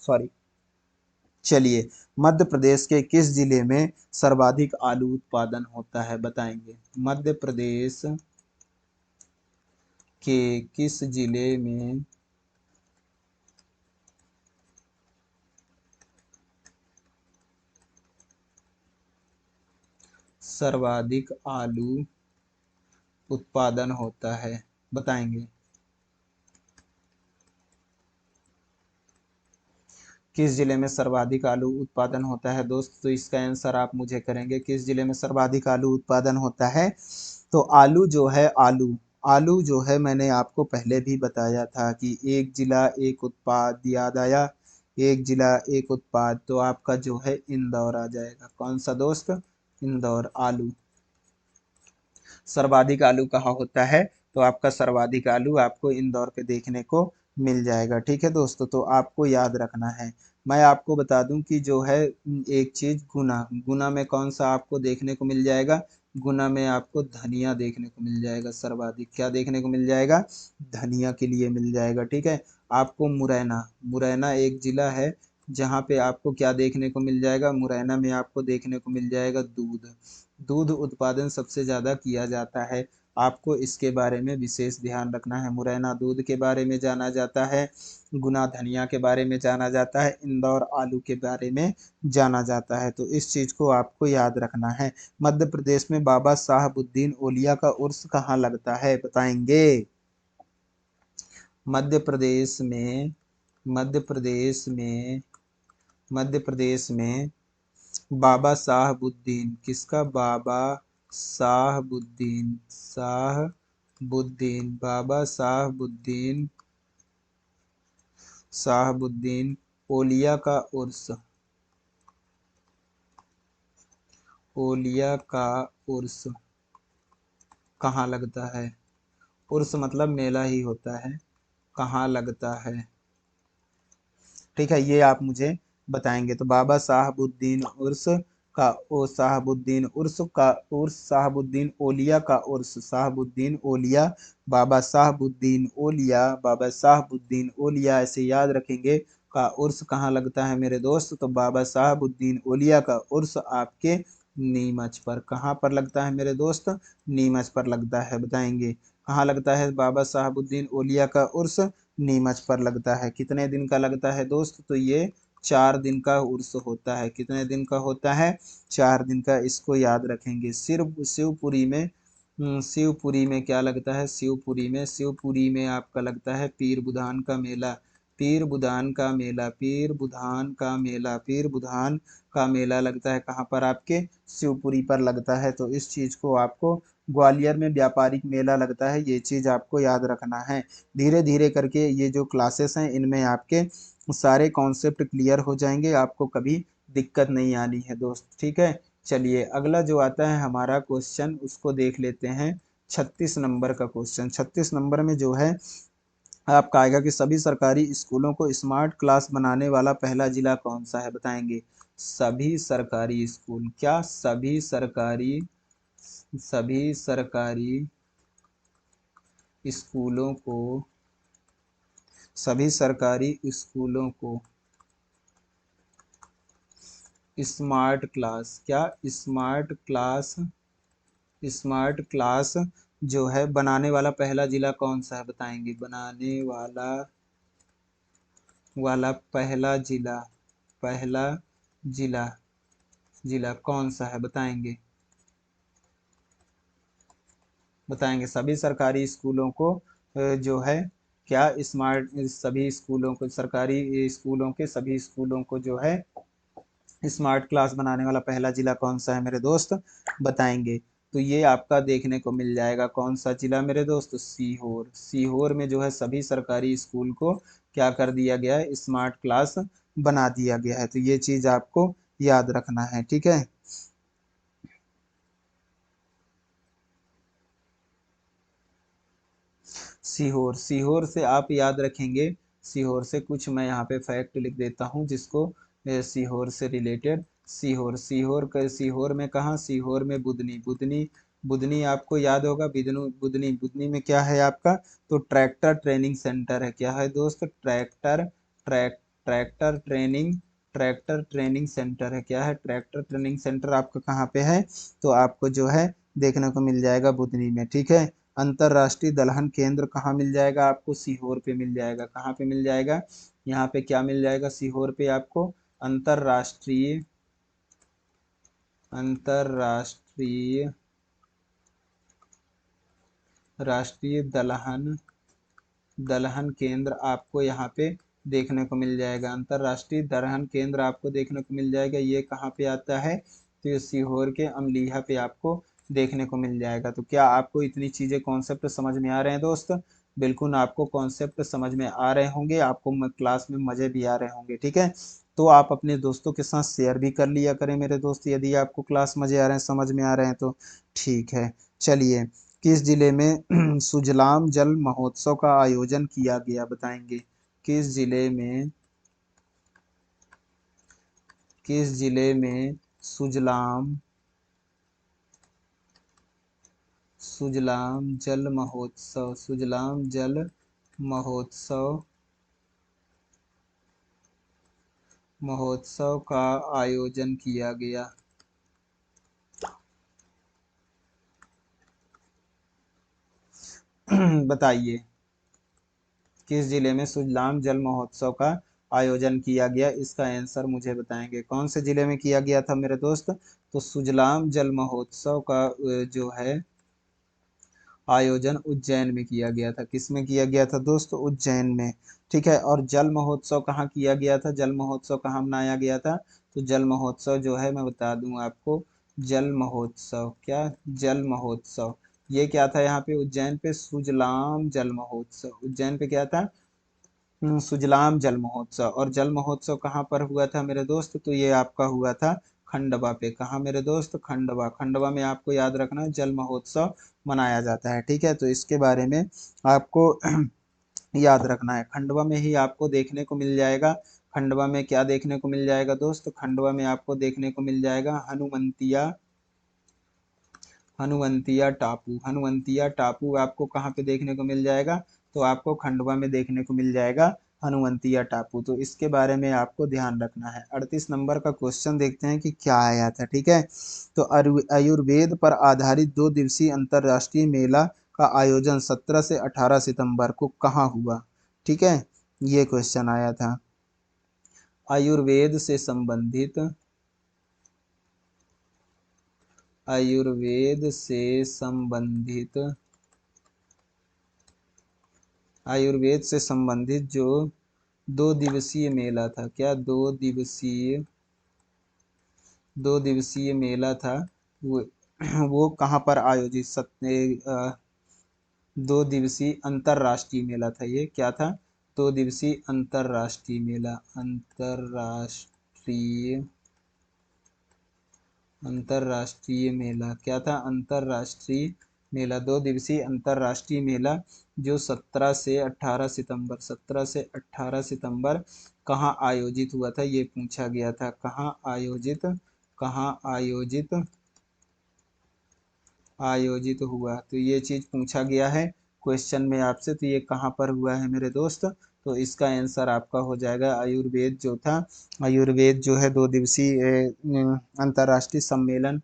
Speaker 1: सॉरी। चलिए, मध्य प्रदेश के किस जिले में सर्वाधिक आलू उत्पादन होता है? बताएंगे। मध्य प्रदेश के किस जिले में सर्वाधिक आलू उत्पादन होता है? बताएंगे। किस जिले में सर्वाधिक आलू उत्पादन होता है दोस्त? तो इसका आंसर आप मुझे करेंगे, किस जिले में सर्वाधिक आलू उत्पादन होता है? तो आलू जो है, आलू जो है मैंने आपको पहले भी बताया था कि एक जिला एक उत्पाद, याद आया? एक जिला एक उत्पाद, तो आपका जो है इंदौर आ जाएगा। कौन सा दोस्त? इंदौर। आलू सर्वाधिक आलू कहाँ होता है? तो आपका सर्वाधिक आलू आपको इंदौर पे देखने को मिल जाएगा। ठीक है दोस्तों, तो आपको याद रखना है। मैं आपको बता दूं कि जो है एक चीज गुना, गुना में कौन सा आपको देखने को मिल जाएगा? गुना में आपको धनिया देखने को मिल जाएगा। सर्वाधिक क्या देखने को मिल जाएगा? धनिया के लिए मिल जाएगा। ठीक है। आपको मुरैना, मुरैना एक जिला है जहाँ पे आपको क्या देखने को मिल जाएगा? मुरैना में आपको देखने को मिल जाएगा दूध। दूध उत्पादन सबसे ज़्यादा किया जाता है। आपको इसके बारे में विशेष ध्यान रखना है। मुरैना दूध के बारे में जाना जाता है, गुना धनिया के बारे में जाना जाता है, इंदौर आलू के बारे में जाना जाता है। तो इस चीज़ को आपको याद रखना है। मध्य प्रदेश में बाबा साहबुद्दीन ओलिया का उर्स कहाँ लगता है? बताएंगे। मध्य प्रदेश में मध्य प्रदेश में मध्य प्रदेश में बाबा साहबुद्दीन, किसका? बाबा साहबुद्दीन, बाबा साहबुद्दीन ओलिया का उर्स, ओलिया का उर्स कहाँ लगता है? उर्स मतलब मेला ही होता है, कहाँ लगता है? ठीक है, ये आप मुझे बताएंगे। तो बाबा साहबुद्दीन उर्स का, ओ साहबुद्दीन उर्स का उर्स, साहबुद्दीन ओलिया का उर्स, साहबुद्दीन ओलिया, बाबा साहबुद्दीन ओलिया, बाबा साहबुद्दीन ओलिया, ऐसे याद रखेंगे। का उर्स कहाँ लगता है मेरे दोस्त? तो बाबा साहबुद्दीन ओलिया का उर्स आपके नीमच पर। कहाँ पर लगता है मेरे दोस्त? नीमच पर लगता है। बताएंगे कहाँ लगता है बाबा साहबुद्दीन ओलिया का उर्स? नीमच पर लगता है। कितने दिन का लगता है दोस्त? तो ये 4 दिन का उर्स होता है। कितने दिन का होता है? 4 दिन का। इसको याद रखेंगे। सिर्फ शिवपुरी में शिवपुरी में क्या लगता है? शिवपुरी में आपका लगता है पीर बुधान का मेला। पीर बुधान का मेला लगता है। कहाँ पर? आपके शिवपुरी पर लगता है। तो इस चीज को आपको, ग्वालियर में व्यापारिक मेला लगता है, ये चीज आपको याद रखना है। धीरे धीरे करके ये जो क्लासेस हैं इनमें आपके सारे कॉन्सेप्ट क्लियर हो जाएंगे, आपको कभी दिक्कत नहीं आनी है दोस्त। ठीक है। चलिए, अगला जो आता है हमारा क्वेश्चन उसको देख लेते हैं। 36 नंबर का क्वेश्चन। 36 नंबर में जो है आपका आएगा कि सभी सरकारी स्कूलों को स्मार्ट क्लास बनाने वाला पहला जिला कौन सा है, बताएंगे। सभी सरकारी स्कूल, क्या सभी सरकारी स्कूलों को सभी सरकारी स्कूलों को स्मार्ट क्लास, क्या स्मार्ट क्लास जो है बनाने वाला पहला जिला कौन सा है, बताएंगे। बनाने वाला पहला जिला जिला कौन सा है, बताएंगे। सभी सरकारी स्कूलों को जो है क्या स्मार्ट सभी स्कूलों को सरकारी स्कूलों के सभी स्कूलों को जो है स्मार्ट क्लास बनाने वाला पहला जिला कौन सा है मेरे दोस्त, बताएंगे। तो ये आपका देखने को मिल जाएगा कौन सा जिला मेरे दोस्त, सीहोर। सीहोर में जो है सभी सरकारी स्कूल को क्या कर दिया गया है, स्मार्ट क्लास बना दिया गया है। तो ये चीज आपको याद रखना है, ठीक है। सीहोर, सीहोर से आप याद रखेंगे। सीहोर से कुछ मैं यहाँ पे फैक्ट लिख देता हूँ जिसको सीहोर से रिलेटेड। सीहोर में कहाँ, सीहोर में बुदनी। बुदनी आपको याद होगा। बुदनी में क्या है आपका, तो ट्रैक्टर ट्रेनिंग सेंटर है। क्या है दोस्त, ट्रैक्टर ट्रेनिंग सेंटर है। क्या है, ट्रैक्टर ट्रेनिंग सेंटर आपका कहाँ पे है, तो आपको जो है देखने को मिल जाएगा बुदनी में, ठीक है। अंतरराष्ट्रीय दलहन केंद्र कहाँ मिल जाएगा आपको, सीहोर पे मिल जाएगा। कहाँ पे मिल जाएगा, यहाँ पे क्या मिल जाएगा, सीहोर पे आपको अंतरराष्ट्रीय अंतरराष्ट्रीय राष्ट्रीय दलहन केंद्र आपको यहाँ पे देखने को मिल जाएगा। अंतरराष्ट्रीय दलहन केंद्र आपको देखने को मिल जाएगा। ये कहाँ पे आता है, तो ये सीहोर के अमलीहा पे आपको देखने को मिल जाएगा। तो क्या आपको इतनी चीजें कॉन्सेप्ट समझ में आ रहे हैं दोस्त, बिल्कुल आपको कॉन्सेप्ट समझ में आ रहे होंगे, आपको क्लास में मजे भी आ रहे होंगे, ठीक है। तो आप अपने दोस्तों के साथ शेयर भी कर लिया करें मेरे दोस्त, यदि आपको क्लास मजे आ रहे हैं, समझ में आ रहे हैं तो ठीक है। चलिए, किस जिले में सुजलाम जल महोत्सव का आयोजन किया गया, बताएंगे। किस जिले में किस जिले में सुजलाम सुजलाम जल महोत्सव महोत्सव का आयोजन किया गया। बताइए, किस जिले में सुजलाम जल महोत्सव का आयोजन किया गया, इसका आंसर मुझे बताएंगे। कौन से जिले में किया गया था मेरे दोस्त, तो सुजलाम जल महोत्सव का जो है आयोजन उज्जैन में किया गया था। किस में किया गया था दोस्त, उज्जैन में, ठीक है। और जल महोत्सव कहाँ किया गया था, जल महोत्सव कहाँ मनाया गया था, तो जल महोत्सव जो है मैं बता दूं आपको। जल महोत्सव, क्या, जल महोत्सव, ये क्या था यहाँ पे उज्जैन पे, सुजलाम जल महोत्सव। उज्जैन पे क्या था, सुजलाम जल महोत्सव। और जल महोत्सव कहाँ पर हुआ था मेरे दोस्त, तो ये आपका हुआ था खंडवा पे। कहाँ मेरे दोस्त, खंडवा। खंडवा में आपको याद रखना जल महोत्सव मनाया जाता है, ठीक है। तो इसके बारे में आपको याद रखना है। खंडवा में ही आपको देखने को मिल जाएगा। खंडवा में क्या देखने को मिल जाएगा दोस्त, खंडवा में आपको देखने को मिल जाएगा हनुवंतिया टापू। हनुवंतिया टापू आपको कहाँ पे देखने को मिल जाएगा, तो आपको खंडवा में देखने को मिल जाएगा हनुवंतिया टापू। तो इसके बारे में आपको ध्यान रखना है। 38 नंबर का क्वेश्चन देखते हैं कि क्या आया था, ठीक है। तो आयुर्वेद पर आधारित 2 दिवसीय अंतरराष्ट्रीय मेला का आयोजन 17 से 18 सितंबर को कहाँ हुआ, ठीक है। ये क्वेश्चन आया था। आयुर्वेद से संबंधित आयुर्वेद से संबंधित आयुर्वेद से संबंधित जो 2 दिवसीय मेला था, क्या, 2 दिवसीय मेला था, वो वो कहाँ पर आयोजित 2 दिवसीय अंतरराष्ट्रीय मेला था। ये क्या था, 2 दिवसीय अंतरराष्ट्रीय मेला क्या था, अंतरराष्ट्रीय मेला 2 दिवसीय अंतर्राष्ट्रीय मेला जो 17 से 18 सितंबर कहाँ आयोजित हुआ था, ये पूछा गया था। कहाँ आयोजित हुआ, तो ये चीज पूछा गया है क्वेश्चन में आपसे। तो ये कहाँ पर हुआ है मेरे दोस्त, तो इसका आंसर आपका हो जाएगा आयुर्वेद जो था। आयुर्वेद जो है 2 दिवसीय अंतर्राष्ट्रीय सम्मेलन,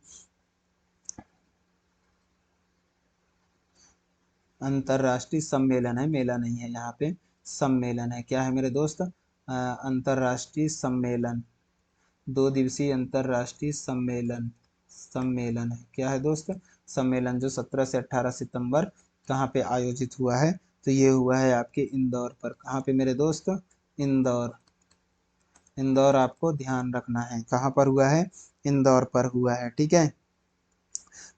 Speaker 1: अंतर्राष्ट्रीय सम्मेलन है, मेला नहीं है यहाँ पे, सम्मेलन है। क्या है मेरे दोस्त, अंतर्राष्ट्रीय सम्मेलन, 2 दिवसीय अंतर्राष्ट्रीय सम्मेलन, सम्मेलन है। क्या है दोस्त, सम्मेलन, जो 17 से 18 सितंबर कहाँ पे आयोजित हुआ है, तो ये हुआ है आपके इंदौर पर। कहाँ पे मेरे दोस्त, इंदौर। इंदौर आपको ध्यान रखना है, कहाँ पर हुआ है, इंदौर पर हुआ है, ठीक है।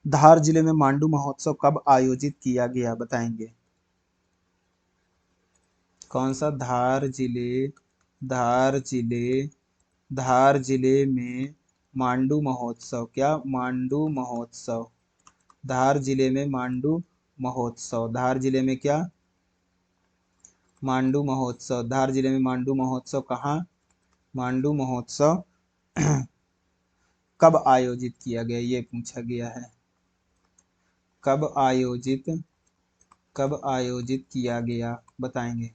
Speaker 1: धार जिले में मांडू महोत्सव कब आयोजित किया गया, बताएंगे। कौन सा, धार जिले धार जिले में मांडू महोत्सव, क्या, मांडू महोत्सव, धार जिले में मांडू महोत्सव, धार जिले में क्या, मांडू महोत्सव, धार जिले में मांडू महोत्सव कहाँ, मांडू महोत्सव कब आयोजित किया गया, ये पूछा गया है। कब आयोजित कब आयोजित किया गया, बताएंगे।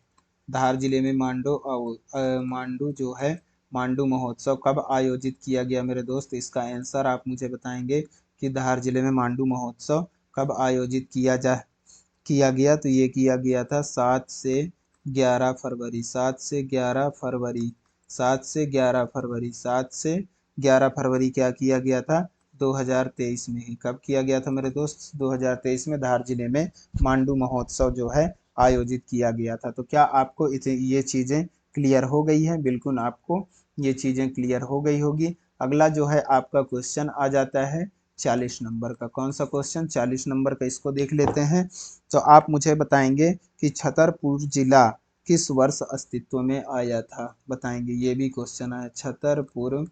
Speaker 1: धार जिले में मांडू जो है, मांडू महोत्सव कब आयोजित किया गया मेरे दोस्त, इसका आंसर आप मुझे बताएंगे कि धार जिले में मांडू महोत्सव कब आयोजित किया गया। तो ये किया गया था 7 से 11 फरवरी, 7 से 11 फरवरी, 7 से 11 फरवरी, 7 से 11 फरवरी क्या किया गया था, 2023 में ही। कब किया गया था मेरे दोस्त, 2023 में धार जिले में मांडू महोत्सव जो है आयोजित किया गया था। तो क्या आपको ये चीज़ें क्लियर हो गई हैं, बिल्कुल आपको ये चीज़ें क्लियर हो गई होगी। अगला जो है आपका क्वेश्चन आ जाता है 40 नंबर का। कौन सा क्वेश्चन, 40 नंबर का, इसको देख लेते हैं। तो आप मुझे बताएंगे कि छतरपुर जिला किस वर्ष अस्तित्व में आया था, बताएंगे। ये भी क्वेश्चन है, छतरपुर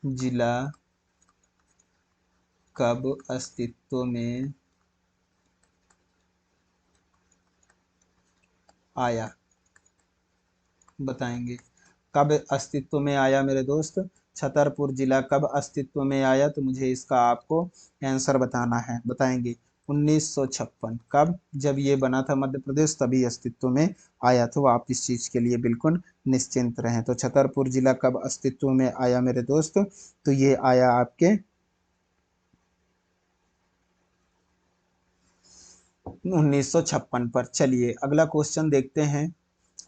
Speaker 1: जिला कब अस्तित्व में आया, बताएंगे। कब अस्तित्व में आया मेरे दोस्त, छतरपुर जिला कब अस्तित्व में आया, तो मुझे इसका आपको आंसर बताना है, बताएंगे। 1956, कब, जब ये बना था मध्य प्रदेश तभी अस्तित्व में आया। तो आप इस चीज के लिए बिल्कुल निश्चिंत रहें। तो छतरपुर जिला कब अस्तित्व में आया मेरे दोस्त, तो ये आया आपके 1956 पर। चलिए अगला क्वेश्चन देखते हैं।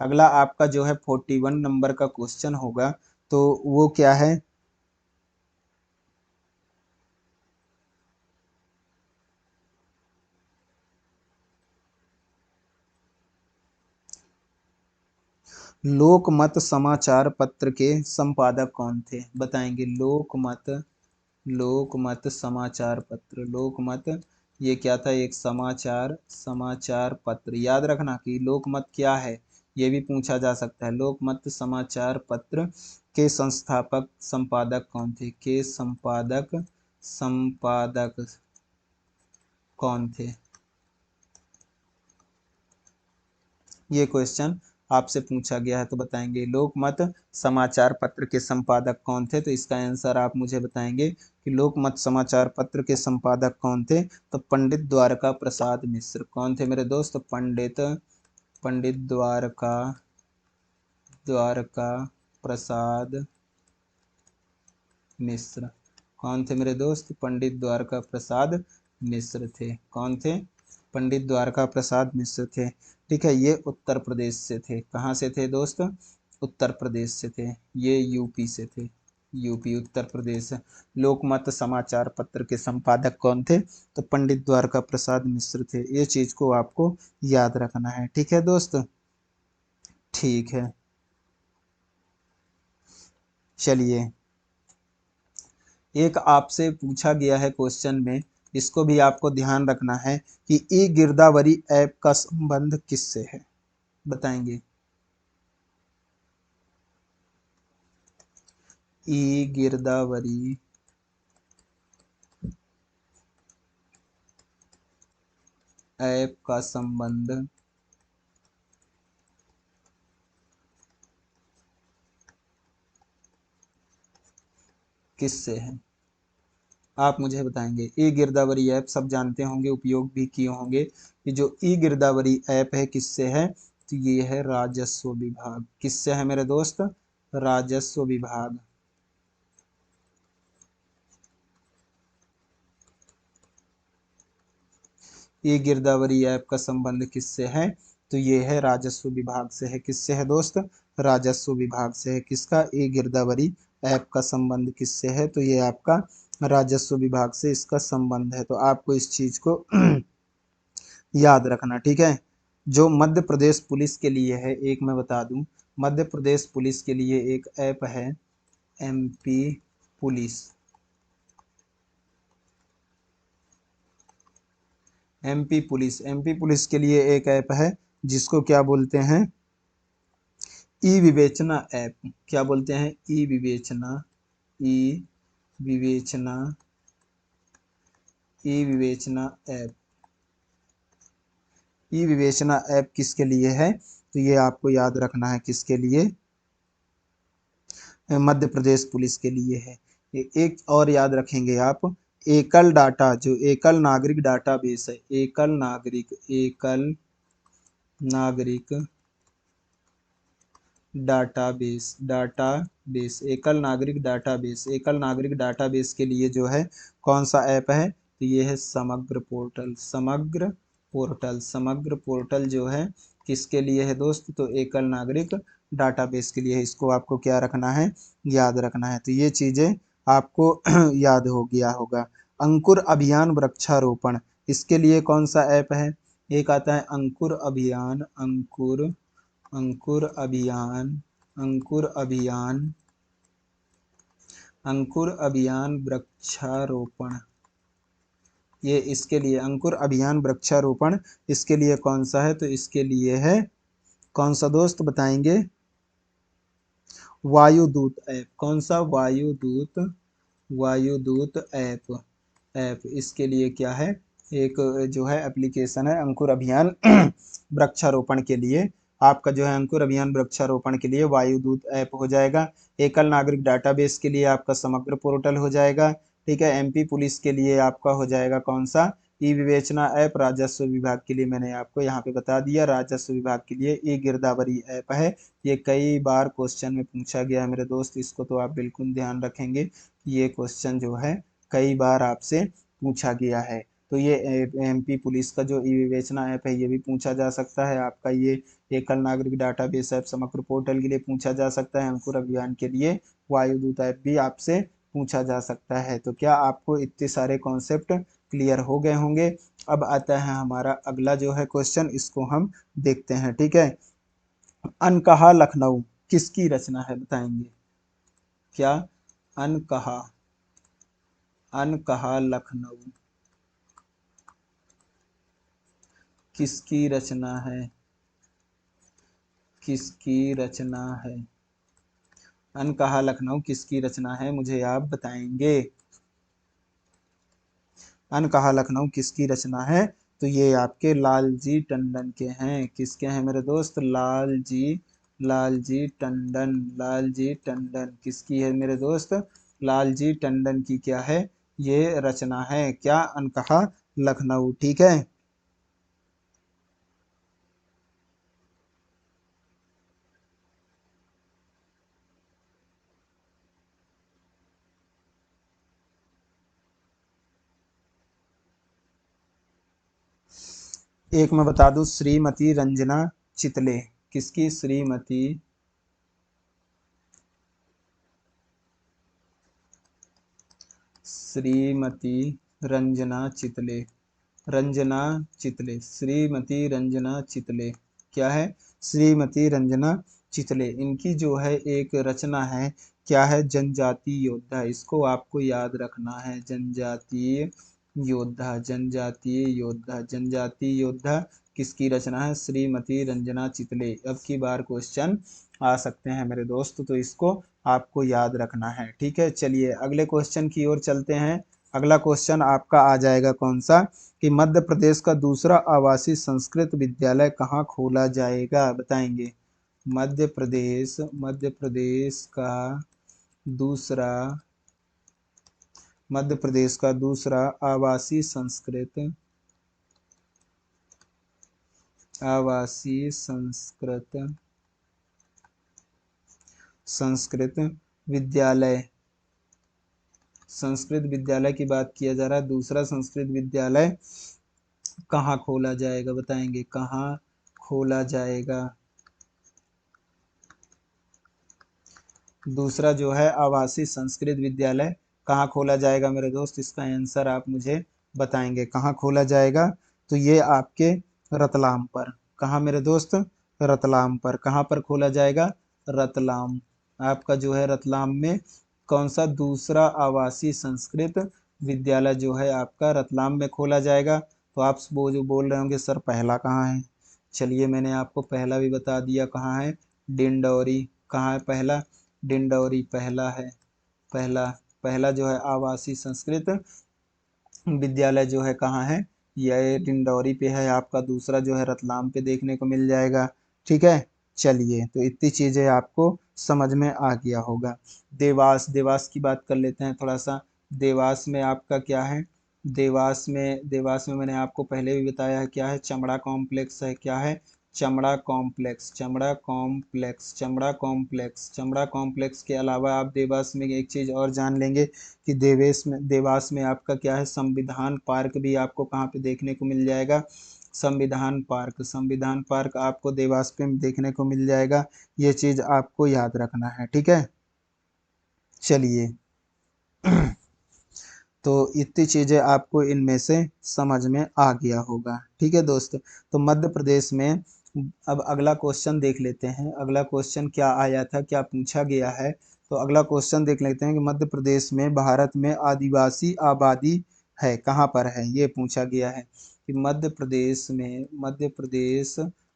Speaker 1: अगला आपका जो है 41 नंबर का क्वेश्चन होगा, तो वो क्या है, लोकमत समाचार पत्र के संपादक कौन थे, बताएंगे। लोकमत समाचार पत्र, लोकमत ये क्या था, एक समाचार समाचार पत्र। याद रखना कि लोकमत क्या है, ये भी पूछा जा सकता है। लोकमत समाचार पत्र के संस्थापक संपादक कौन थे, के संपादक कौन थे, ये क्वेश्चन आपसे पूछा गया है। तो बताएंगे लोकमत समाचार पत्र के संपादक कौन थे, तो इसका आंसर आप मुझे बताएंगे कि लोकमत समाचार पत्र के संपादक कौन थे। तो पंडित द्वारका प्रसाद मिश्र। कौन थे मेरे दोस्त, पंडित द्वारका प्रसाद मिश्र। कौन थे मेरे दोस्त, पंडित द्वारका प्रसाद मिश्र थे। कौन थे, पंडित द्वारका प्रसाद मिश्र थे। ठीक है, ये उत्तर प्रदेश से थे। कहाँ से थे दोस्त, उत्तर प्रदेश से थे। ये यूपी से थे, यूपी उत्तर प्रदेश। लोकमत समाचार पत्र के संपादक कौन थे, तो पंडित द्वारका प्रसाद मिश्र थे। ये चीज को आपको याद रखना है, ठीक है दोस्त। ठीक है, चलिए एक आपसे पूछा गया है क्वेश्चन में, इसको भी आपको ध्यान रखना है कि ई गिरदावरी ऐप का संबंध किससे है, बताएंगे। ई गिरदावरी ऐप का संबंध किससे है? आप मुझे बताएंगे। ई गिरदावरी ऐप सब जानते होंगे, उपयोग भी किए होंगे। ये जो ई गिरदावरी ऐप है किससे है? तो ये है राजस्व विभाग। किससे है मेरे दोस्त? राजस्व विभाग। ई गिरदावरी ऐप का संबंध किससे है? तो ये है राजस्व विभाग से है। किससे है दोस्त? राजस्व विभाग से है। किसका? ई गिरदावरी ऐप का संबंध किससे है? तो ये आपका राजस्व विभाग से इसका संबंध है। तो आपको इस चीज को याद रखना, ठीक है। जो मध्य प्रदेश पुलिस के लिए है, एक मैं बता दूं, मध्य प्रदेश पुलिस के लिए एक ऐप है एमपी पुलिस। एमपी पुलिस के लिए एक ऐप है जिसको क्या बोलते हैं? ई विवेचना ऐप। क्या बोलते हैं? ई विवेचना। ई विवेचना। ई विवेचना ऐप। ई विवेचना ऐप किसके लिए है? तो ये आपको याद रखना है, किसके लिए? मध्य प्रदेश पुलिस के लिए है। एक और याद रखेंगे आप, एकल डाटा, जो एकल नागरिक डाटाबेस है, एकल नागरिक डाटाबेस, एकल नागरिक डाटाबेस के लिए जो है कौन सा ऐप है? तो ये है समग्र पोर्टल। समग्र पोर्टल जो है किसके लिए है दोस्त? तो एकल नागरिक डाटाबेस के लिए है। इसको आपको क्या रखना है? याद रखना है। तो ये चीजें आपको याद हो गया होगा। अंकुर अभियान वृक्षारोपण, इसके लिए कौन सा ऐप है? एक आता है अंकुर अभियान। अंकुर अभियान अंकुर अभियान अंकुर अभियान वृक्षारोपण। ये इसके लिए अंकुर अभियान वृक्षारोपण, इसके लिए कौन सा है? तो इसके लिए है कौन सा दोस्त, बताएंगे? वायुदूत ऐप। कौन सा? वायुदूत ऐप इसके लिए क्या है? एक जो है एप्लीकेशन है अंकुर अभियान वृक्षारोपण के लिए। आपका जो है अंकुर अभियान वृक्षारोपण के लिए वायुदूत ऐप हो जाएगा। एकल नागरिक डाटाबेस के लिए आपका समग्र पोर्टल हो जाएगा, ठीक है। एमपी पुलिस के लिए आपका हो जाएगा कौन सा? ई विवेचना ऐप। राजस्व विभाग के लिए मैंने आपको यहाँ पे बता दिया, राजस्व विभाग के लिए ई गिरदावरी ऐप है। ये कई बार क्वेश्चन में पूछा गया है मेरे दोस्त, इसको तो आप बिल्कुल ध्यान रखेंगे। ये क्वेश्चन जो है कई बार आपसे पूछा गया है। तो ये एमपी पुलिस का जो ई विवेचना ऐप है ये भी पूछा जा सकता है। आपका ये एकल नागरिक डाटाबेस ऐप समग्र पोर्टल के लिए पूछा जा सकता है। अंकुर अभियान के लिए वायुदूत ऐप भी आपसे पूछा जा सकता है। तो क्या आपको इतने सारे कॉन्सेप्ट क्लियर हो गए होंगे? अब आता है हमारा अगला जो है क्वेश्चन, इसको हम देखते हैं, ठीक है। अनकहा लखनऊ किसकी रचना है? बताएंगे क्या? अनकहा अनकहा लखनऊ किसकी रचना है? किसकी रचना है? अनकहा लखनऊ किसकी रचना है? मुझे आप बताएंगे। अनकहा लखनऊ किसकी रचना है? तो ये आपके लालजी टंडन के हैं। किसके हैं मेरे दोस्त? लालजी टंडन किसकी है मेरे दोस्त? लालजी टंडन की क्या है? ये रचना है। क्या? अनकहा लखनऊ, ठीक है। एक मैं बता दूं, श्रीमती रंजना चितले। किसकी? श्रीमती रंजना चितले। श्रीमती रंजना चितले क्या है? श्रीमती रंजना चितले। इनकी जो है एक रचना है, क्या है? जनजातीय योद्धा। इसको आपको याद रखना है, जनजातीय योद्धा किसकी रचना है? श्रीमती रंजना चितले। अब की बार क्वेश्चन आ सकते हैं मेरे दोस्त, तो इसको आपको याद रखना है, ठीक है। चलिए अगले क्वेश्चन की ओर चलते हैं। अगला क्वेश्चन आपका आ जाएगा कौन सा, कि मध्य प्रदेश का दूसरा आवासीय संस्कृत विद्यालय कहाँ खोला जाएगा, बताएंगे। मध्य प्रदेश का दूसरा मध्य प्रदेश का दूसरा आवासीय संस्कृत विद्यालय, संस्कृत विद्यालय की बात किया जा रहा है। दूसरा संस्कृत विद्यालय कहाँ खोला जाएगा, बताएंगे। कहाँ खोला जाएगा दूसरा जो है आवासीय संस्कृत विद्यालय कहाँ खोला जाएगा मेरे दोस्त, इसका आंसर आप मुझे बताएंगे। कहाँ खोला जाएगा, तो ये आपके रतलाम पर। कहाँ मेरे दोस्त, रतलाम पर। कहाँ पर खोला जाएगा, रतलाम। आपका जो है रतलाम में कौन सा दूसरा आवासीय संस्कृत विद्यालय जो है आपका रतलाम में खोला जाएगा। तो आप वो जो बोल रहे होंगे सर पहला कहाँ है, चलिए मैंने आपको पहला भी बता दिया कहाँ है, डिंडौरी। कहाँ है पहला, डिंडौरी पहला है। पहला पहला जो है आवासीय संस्कृत विद्यालय जो है कहाँ है, यह डिंडौरी पे है आपका। दूसरा जो है रतलाम पे देखने को मिल जाएगा, ठीक है। चलिए, तो इतनी चीजें आपको समझ में आ गया होगा। देवास की बात कर लेते हैं थोड़ा सा। देवास में आपका क्या है, देवास में मैंने आपको पहले भी बताया है क्या है, चमड़ा कॉम्प्लेक्स है। क्या है, चमड़ा कॉम्प्लेक्स के अलावा आप देवास में एक चीज और जान लेंगे कि देवास में आपका क्या है, संविधान पार्क भी आपको कहाँ पे देखने को मिल जाएगा, संविधान पार्क आपको देवास पे देखने को मिल जाएगा। ये चीज आपको याद रखना है, ठीक है। चलिए तो इतनी चीजें आपको इनमें से समझ में आ गया होगा, ठीक है दोस्त। तो मध्य प्रदेश में अब अगला क्वेश्चन देख लेते हैं। अगला क्वेश्चन क्या आया था, क्या पूछा गया है, तो अगला क्वेश्चन देख लेते हैं कि मध्य प्रदेश में भारत में आदिवासी आबादी है कहाँ पर है, ये पूछा गया है कि मध्य प्रदेश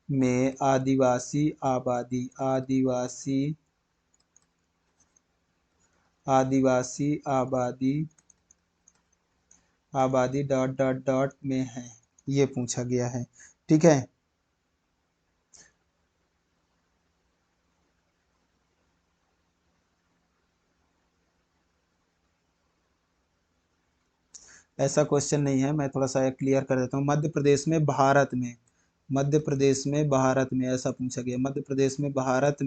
Speaker 1: में आदिवासी आबादी डॉट डॉट डॉट में है, ये पूछा गया है, ठीक है। ऐसा क्वेश्चन नहीं है, मैं थोड़ा सा क्लियर कर देता हूँ। मध्य प्रदेश में ऐसा पूछा गया, मध्य प्रदेश में भारत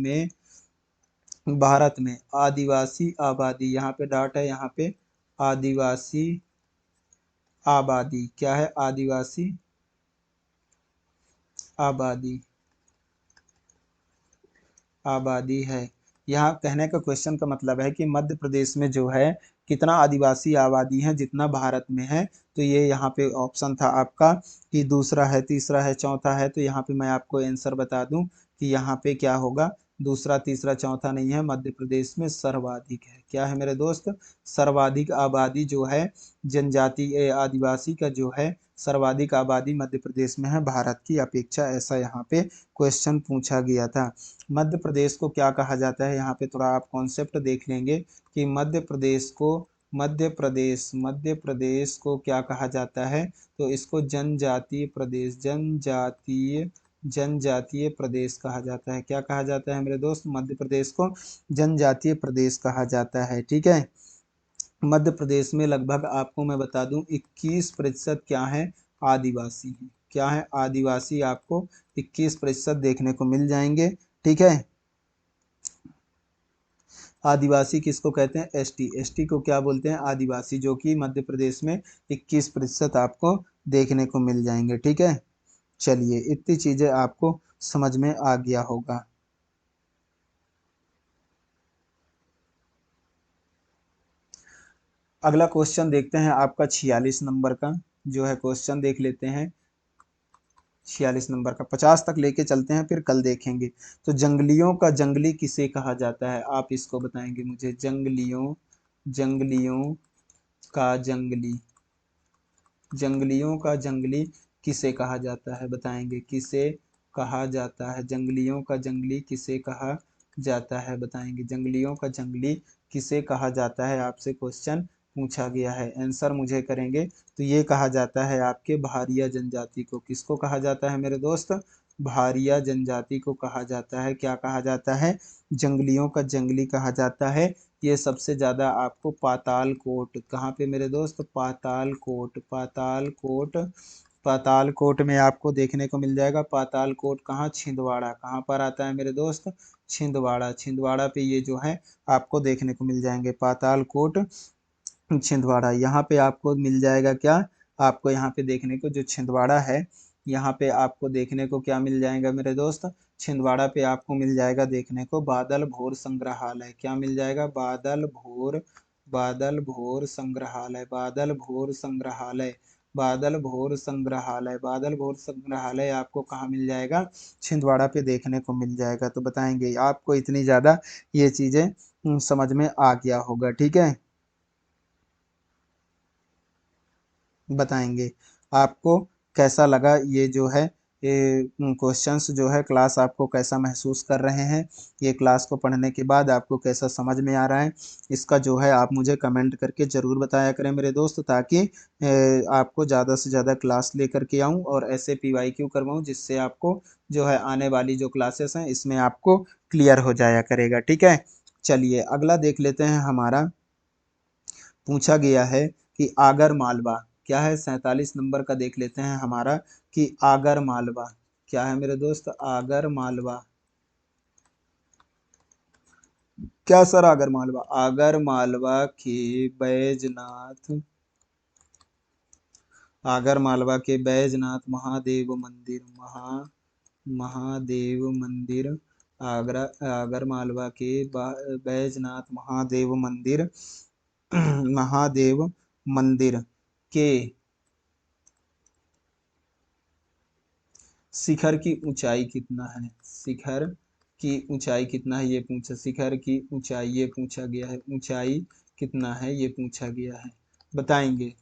Speaker 1: में आदिवासी आबादी, यहाँ पे डॉट है, यहाँ पे आदिवासी आबादी क्या है, आदिवासी आबादी आबादी है। यहाँ कहने का क्वेश्चन का मतलब है कि मध्य प्रदेश में जो है कितना आदिवासी आबादी है जितना भारत में है। तो ये यहाँ पे ऑप्शन था आपका कि दूसरा है, तीसरा है, चौथा है। तो यहाँ पे मैं आपको आंसर बता दूं कि यहाँ पे क्या होगा, दूसरा तीसरा चौथा नहीं है, मध्य प्रदेश में सर्वाधिक है। क्या है मेरे दोस्त, सर्वाधिक आबादी जो है जनजाति आदिवासी का जो है सर्वाधिक आबादी मध्य प्रदेश में है भारत की अपेक्षा, ऐसा यहाँ पे क्वेश्चन पूछा गया था। मध्य प्रदेश को क्या कहा जाता है, यहाँ पे थोड़ा आप कॉन्सेप्ट देख लेंगे कि मध्य प्रदेश को क्या कहा जाता है। तो इसको जनजातीय प्रदेश कहा जाता है। क्या कहा जाता है मेरे दोस्त, मध्य प्रदेश को जनजातीय प्रदेश कहा जाता है, ठीक है। मध्य प्रदेश में लगभग आपको मैं बता दूं 21% क्या है, आदिवासी हैं। क्या है, आदिवासी आपको 21% देखने को मिल जाएंगे, ठीक है। आदिवासी किसको कहते हैं, एसटी को क्या बोलते हैं, आदिवासी, जो कि मध्य प्रदेश में 21% आपको देखने को मिल जाएंगे, ठीक है। चलिए, इतनी चीजें आपको समझ में आ गया होगा। अगला क्वेश्चन देखते हैं आपका 46 नंबर का जो है, क्वेश्चन देख लेते हैं 46 नंबर का। 50 तक लेके चलते हैं, फिर कल देखेंगे। तो जंगलियों का जंगली किसे कहा जाता है, आप इसको बताएंगे मुझे। जंगलियों का जंगली जंगलियों का जंगली किसे कहा जाता है, बताएंगे। किसे कहा जाता है, जंगलियों का जंगली किसे कहा जाता है, बताएंगे। जंगलियों का जंगली किसे कहा जाता है, आपसे क्वेश्चन पूछा गया है, आंसर मुझे करेंगे। तो ये कहा जाता है आपके भारिया जनजाति को। किसको कहा जाता है मेरे दोस्त? भारिया जनजाति को कहा जाता है। क्या कहा जाता है? जंगलियों का जंगली कहा जाता है। ये सबसे ज्यादा आपको पातालकोट, कहाँ पे मेरे दोस्त? पातालकोट, पातालकोट, पातालकोट में आपको देखने को मिल जाएगा। पातालकोट कहाँ? छिंदवाड़ा। कहाँ पर आता है मेरे दोस्त? छिंदवाड़ा। छिंदवाड़ा पे ये जो है आपको देखने को मिल जाएंगे, पातालकोट, छिंदवाड़ा। यहाँ पे आपको मिल जाएगा क्या? आपको यहाँ पे देखने को जो छिंदवाड़ा है, यहाँ पे आपको देखने को क्या मिल जाएगा मेरे दोस्त? छिंदवाड़ा पे आपको मिल जाएगा देखने को बादल भोर संग्रहालय। क्या मिल जाएगा? बादल भोर, बादल भोर संग्रहालय, बादल भोर संग्रहालय, बादल भोर संग्रहालय, बादल भोर संग्रहालय आपको कहाँ मिल जाएगा? छिंदवाड़ा पे देखने को मिल जाएगा। तो बताएंगे आपको इतनी ज्यादा ये चीजें समझ में आ गया होगा, ठीक है। बताएंगे आपको कैसा लगा ये जो है, ये क्वेश्चंस जो है, क्लास आपको कैसा महसूस कर रहे हैं, ये क्लास को पढ़ने के बाद आपको कैसा समझ में आ रहा है, इसका जो है आप मुझे कमेंट करके ज़रूर बताया करें मेरे दोस्त, ताकि आपको ज़्यादा से ज़्यादा क्लास लेकर के आऊँ और ऐसे PYQ करवाऊँ जिससे आपको जो है आने वाली जो क्लासेस हैं इसमें आपको क्लियर हो जाया करेगा, ठीक है। चलिए अगला देख लेते हैं। हमारा पूछा गया है कि आगर मालवा क्या है? 47 नंबर का देख लेते हैं हमारा कि आगर मालवा क्या है मेरे दोस्त? आगर मालवा क्या सर? आगर मालवा, आगर मालवा के बैजनाथ, आगर मालवा के बैजनाथ महादेव मंदिर, महादेव मंदिर, आगरा, आगर मालवा के बैजनाथ महादेव मंदिर, महादेव मंदिर के शिखर की ऊंचाई कितना है? शिखर की ऊंचाई कितना है ये पूछा, शिखर की ऊंचाई ये पूछा गया है, ऊंचाई कितना है ये पूछा गया है, बताएंगे।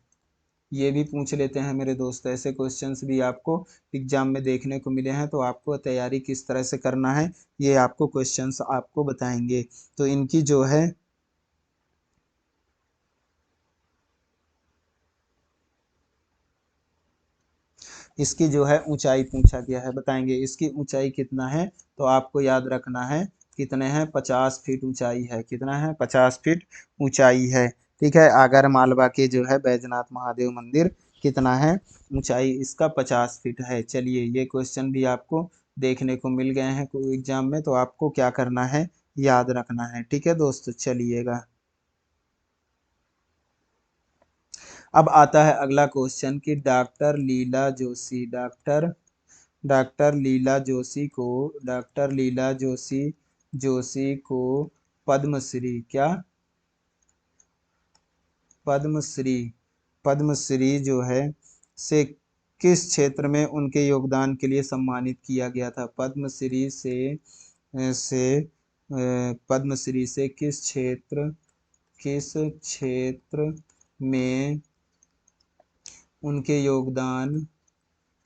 Speaker 1: ये भी पूछ लेते हैं मेरे दोस्त, ऐसे क्वेश्चंस भी आपको एग्जाम में देखने को मिले हैं, तो आपको तैयारी किस तरह से करना है ये आपको क्वेश्चंस आपको बताएंगे। तो इनकी जो है इसकी जो है ऊंचाई पूछा गया है, बताएंगे इसकी ऊंचाई कितना है। तो आपको याद रखना है कितने हैं? 50 फीट ऊंचाई है। कितना है? 50 फीट ऊंचाई है, ठीक है। आगर मालवा के जो है बैजनाथ महादेव मंदिर कितना है? ऊंचाई इसका 50 फीट है। चलिए ये क्वेश्चन भी आपको देखने को मिल गए हैं कोई एग्जाम में, तो आपको क्या करना है? याद रखना है, ठीक है दोस्त। चलिएगा अब आता है अगला क्वेश्चन कि डॉक्टर लीला जोशी, डॉक्टर लीला जोशी को, डॉक्टर लीला जोशी, जोशी को पद्मश्री क्या? पद्मश्री, पद्मश्री जो है से किस क्षेत्र में उनके योगदान के लिए सम्मानित किया गया था? पद्मश्री पद्मश्री से किस क्षेत्र में उनके योगदान,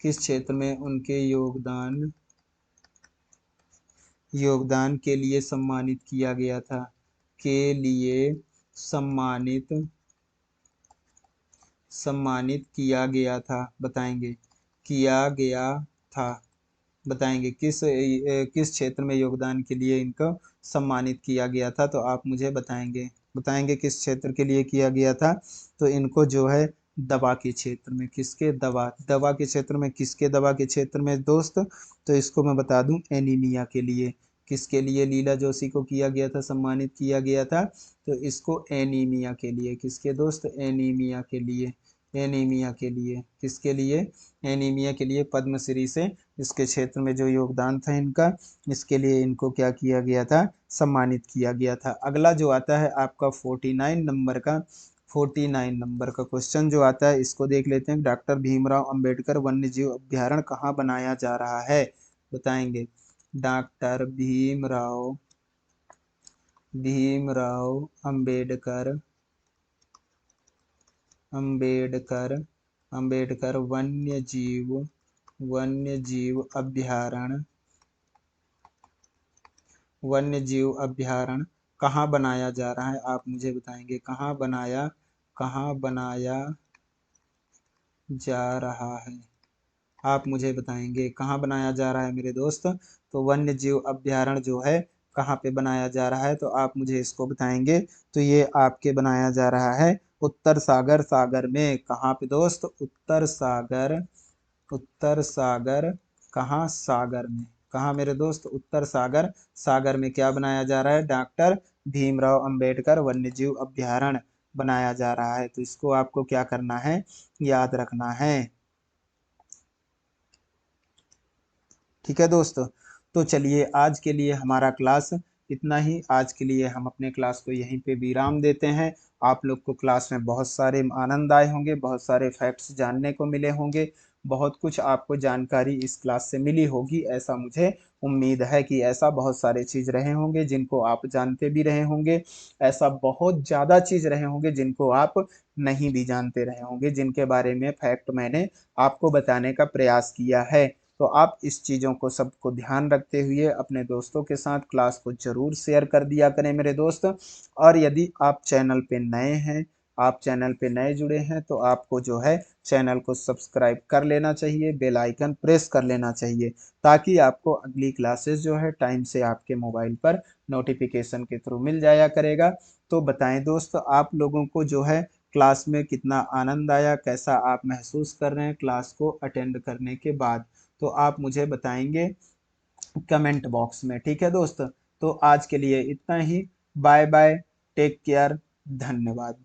Speaker 1: किस क्षेत्र में उनके योगदान के लिए सम्मानित किया गया था? के लिए सम्मानित, सम्मानित किया गया था, बताएंगे। किया गया था, बताएंगे किस क्षेत्र में योगदान के लिए इनको सम्मानित किया गया था, तो आप मुझे बताएंगे। बताएंगे किस क्षेत्र के लिए किया गया था। तो इनको जो है दवा के क्षेत्र में, किसके? दवा, दवा के क्षेत्र में, किसके? दवा के क्षेत्र में दोस्त। तो इसको मैं बता दूं, एनीमिया के लिए। किसके लिए लीला जोशी को किया गया था, सम्मानित किया गया था? तो इसको एनीमिया के लिए। किसके दोस्त? एनीमिया के लिए, एनीमिया के लिए। किसके लिए? एनीमिया के लिए पद्मश्री से इसके क्षेत्र में जो योगदान था इनका, इसके लिए इनको क्या किया गया था? सम्मानित किया गया था। अगला जो आता है आपका 49 नंबर का, 49 नंबर का क्वेश्चन जो आता है इसको देख लेते हैं। डॉक्टर भीमराव अंबेडकर वन्य जीव अभ्यारण्य कहाँ बनाया जा रहा है? बताएंगे। डॉक्टर भीमराव अंबेडकर, अंबेडकर, अंबेडकर वन्य जीव अभ्यारण्य, वन्य जीव अभ्यारण्य कहाँ बनाया जा रहा है? आप मुझे बताएंगे कहाँ बनाया कहाँ बनाया जा रहा है, आप मुझे बताएंगे कहाँ बनाया जा रहा है मेरे दोस्त। तो वन्य जीव अभ्यारण्य जो है कहाँ पे बनाया जा रहा है, तो आप मुझे इसको बताएंगे। तो ये आपके बनाया जा रहा है उत्तर सागर सागर में। कहाँ पे दोस्त? उत्तर सागर, उत्तर सागर, कहाँ? सागर में। कहाँ मेरे दोस्त? उत्तर सागर सागर में क्या बनाया जा रहा है? डॉक्टर भीमराव अंबेडकर वन्य जीव अभ्यारण्य बनाया जा रहा है। तो इसको आपको क्या करना है? याद रखना है। ठीक है दोस्त, तो चलिए आज के लिए हमारा क्लास इतना ही। आज के लिए हम अपने क्लास को यहीं पे विराम देते हैं। आप लोग को क्लास में बहुत सारे आनंद आए होंगे, बहुत सारे फैक्ट्स जानने को मिले होंगे, बहुत कुछ आपको जानकारी इस क्लास से मिली होगी। ऐसा मुझे उम्मीद है कि ऐसा बहुत सारे चीज़ रहे होंगे जिनको आप जानते भी रहे होंगे, ऐसा बहुत ज़्यादा चीज़ रहे होंगे जिनको आप नहीं भी जानते रहे होंगे, जिनके बारे में फैक्ट मैंने आपको बताने का प्रयास किया है। तो आप इस चीज़ों को सबको ध्यान रखते हुए अपने दोस्तों के साथ क्लास को ज़रूर शेयर कर दिया करें मेरे दोस्त। और यदि आप चैनल पे नए हैं, आप चैनल पे नए जुड़े हैं, तो आपको जो है चैनल को सब्सक्राइब कर लेना चाहिए, बेल आइकन प्रेस कर लेना चाहिए, ताकि आपको अगली क्लासेस जो है टाइम से आपके मोबाइल पर नोटिफिकेशन के थ्रू मिल जाया करेगा। तो बताएं दोस्त, आप लोगों को जो है क्लास में कितना आनंद आया, कैसा आप महसूस कर रहे हैं क्लास को अटेंड करने के बाद, तो आप मुझे बताएंगे कमेंट बॉक्स में। ठीक है दोस्त, तो आज के लिए इतना ही। बाय बाय, टेक केयर, धन्यवाद।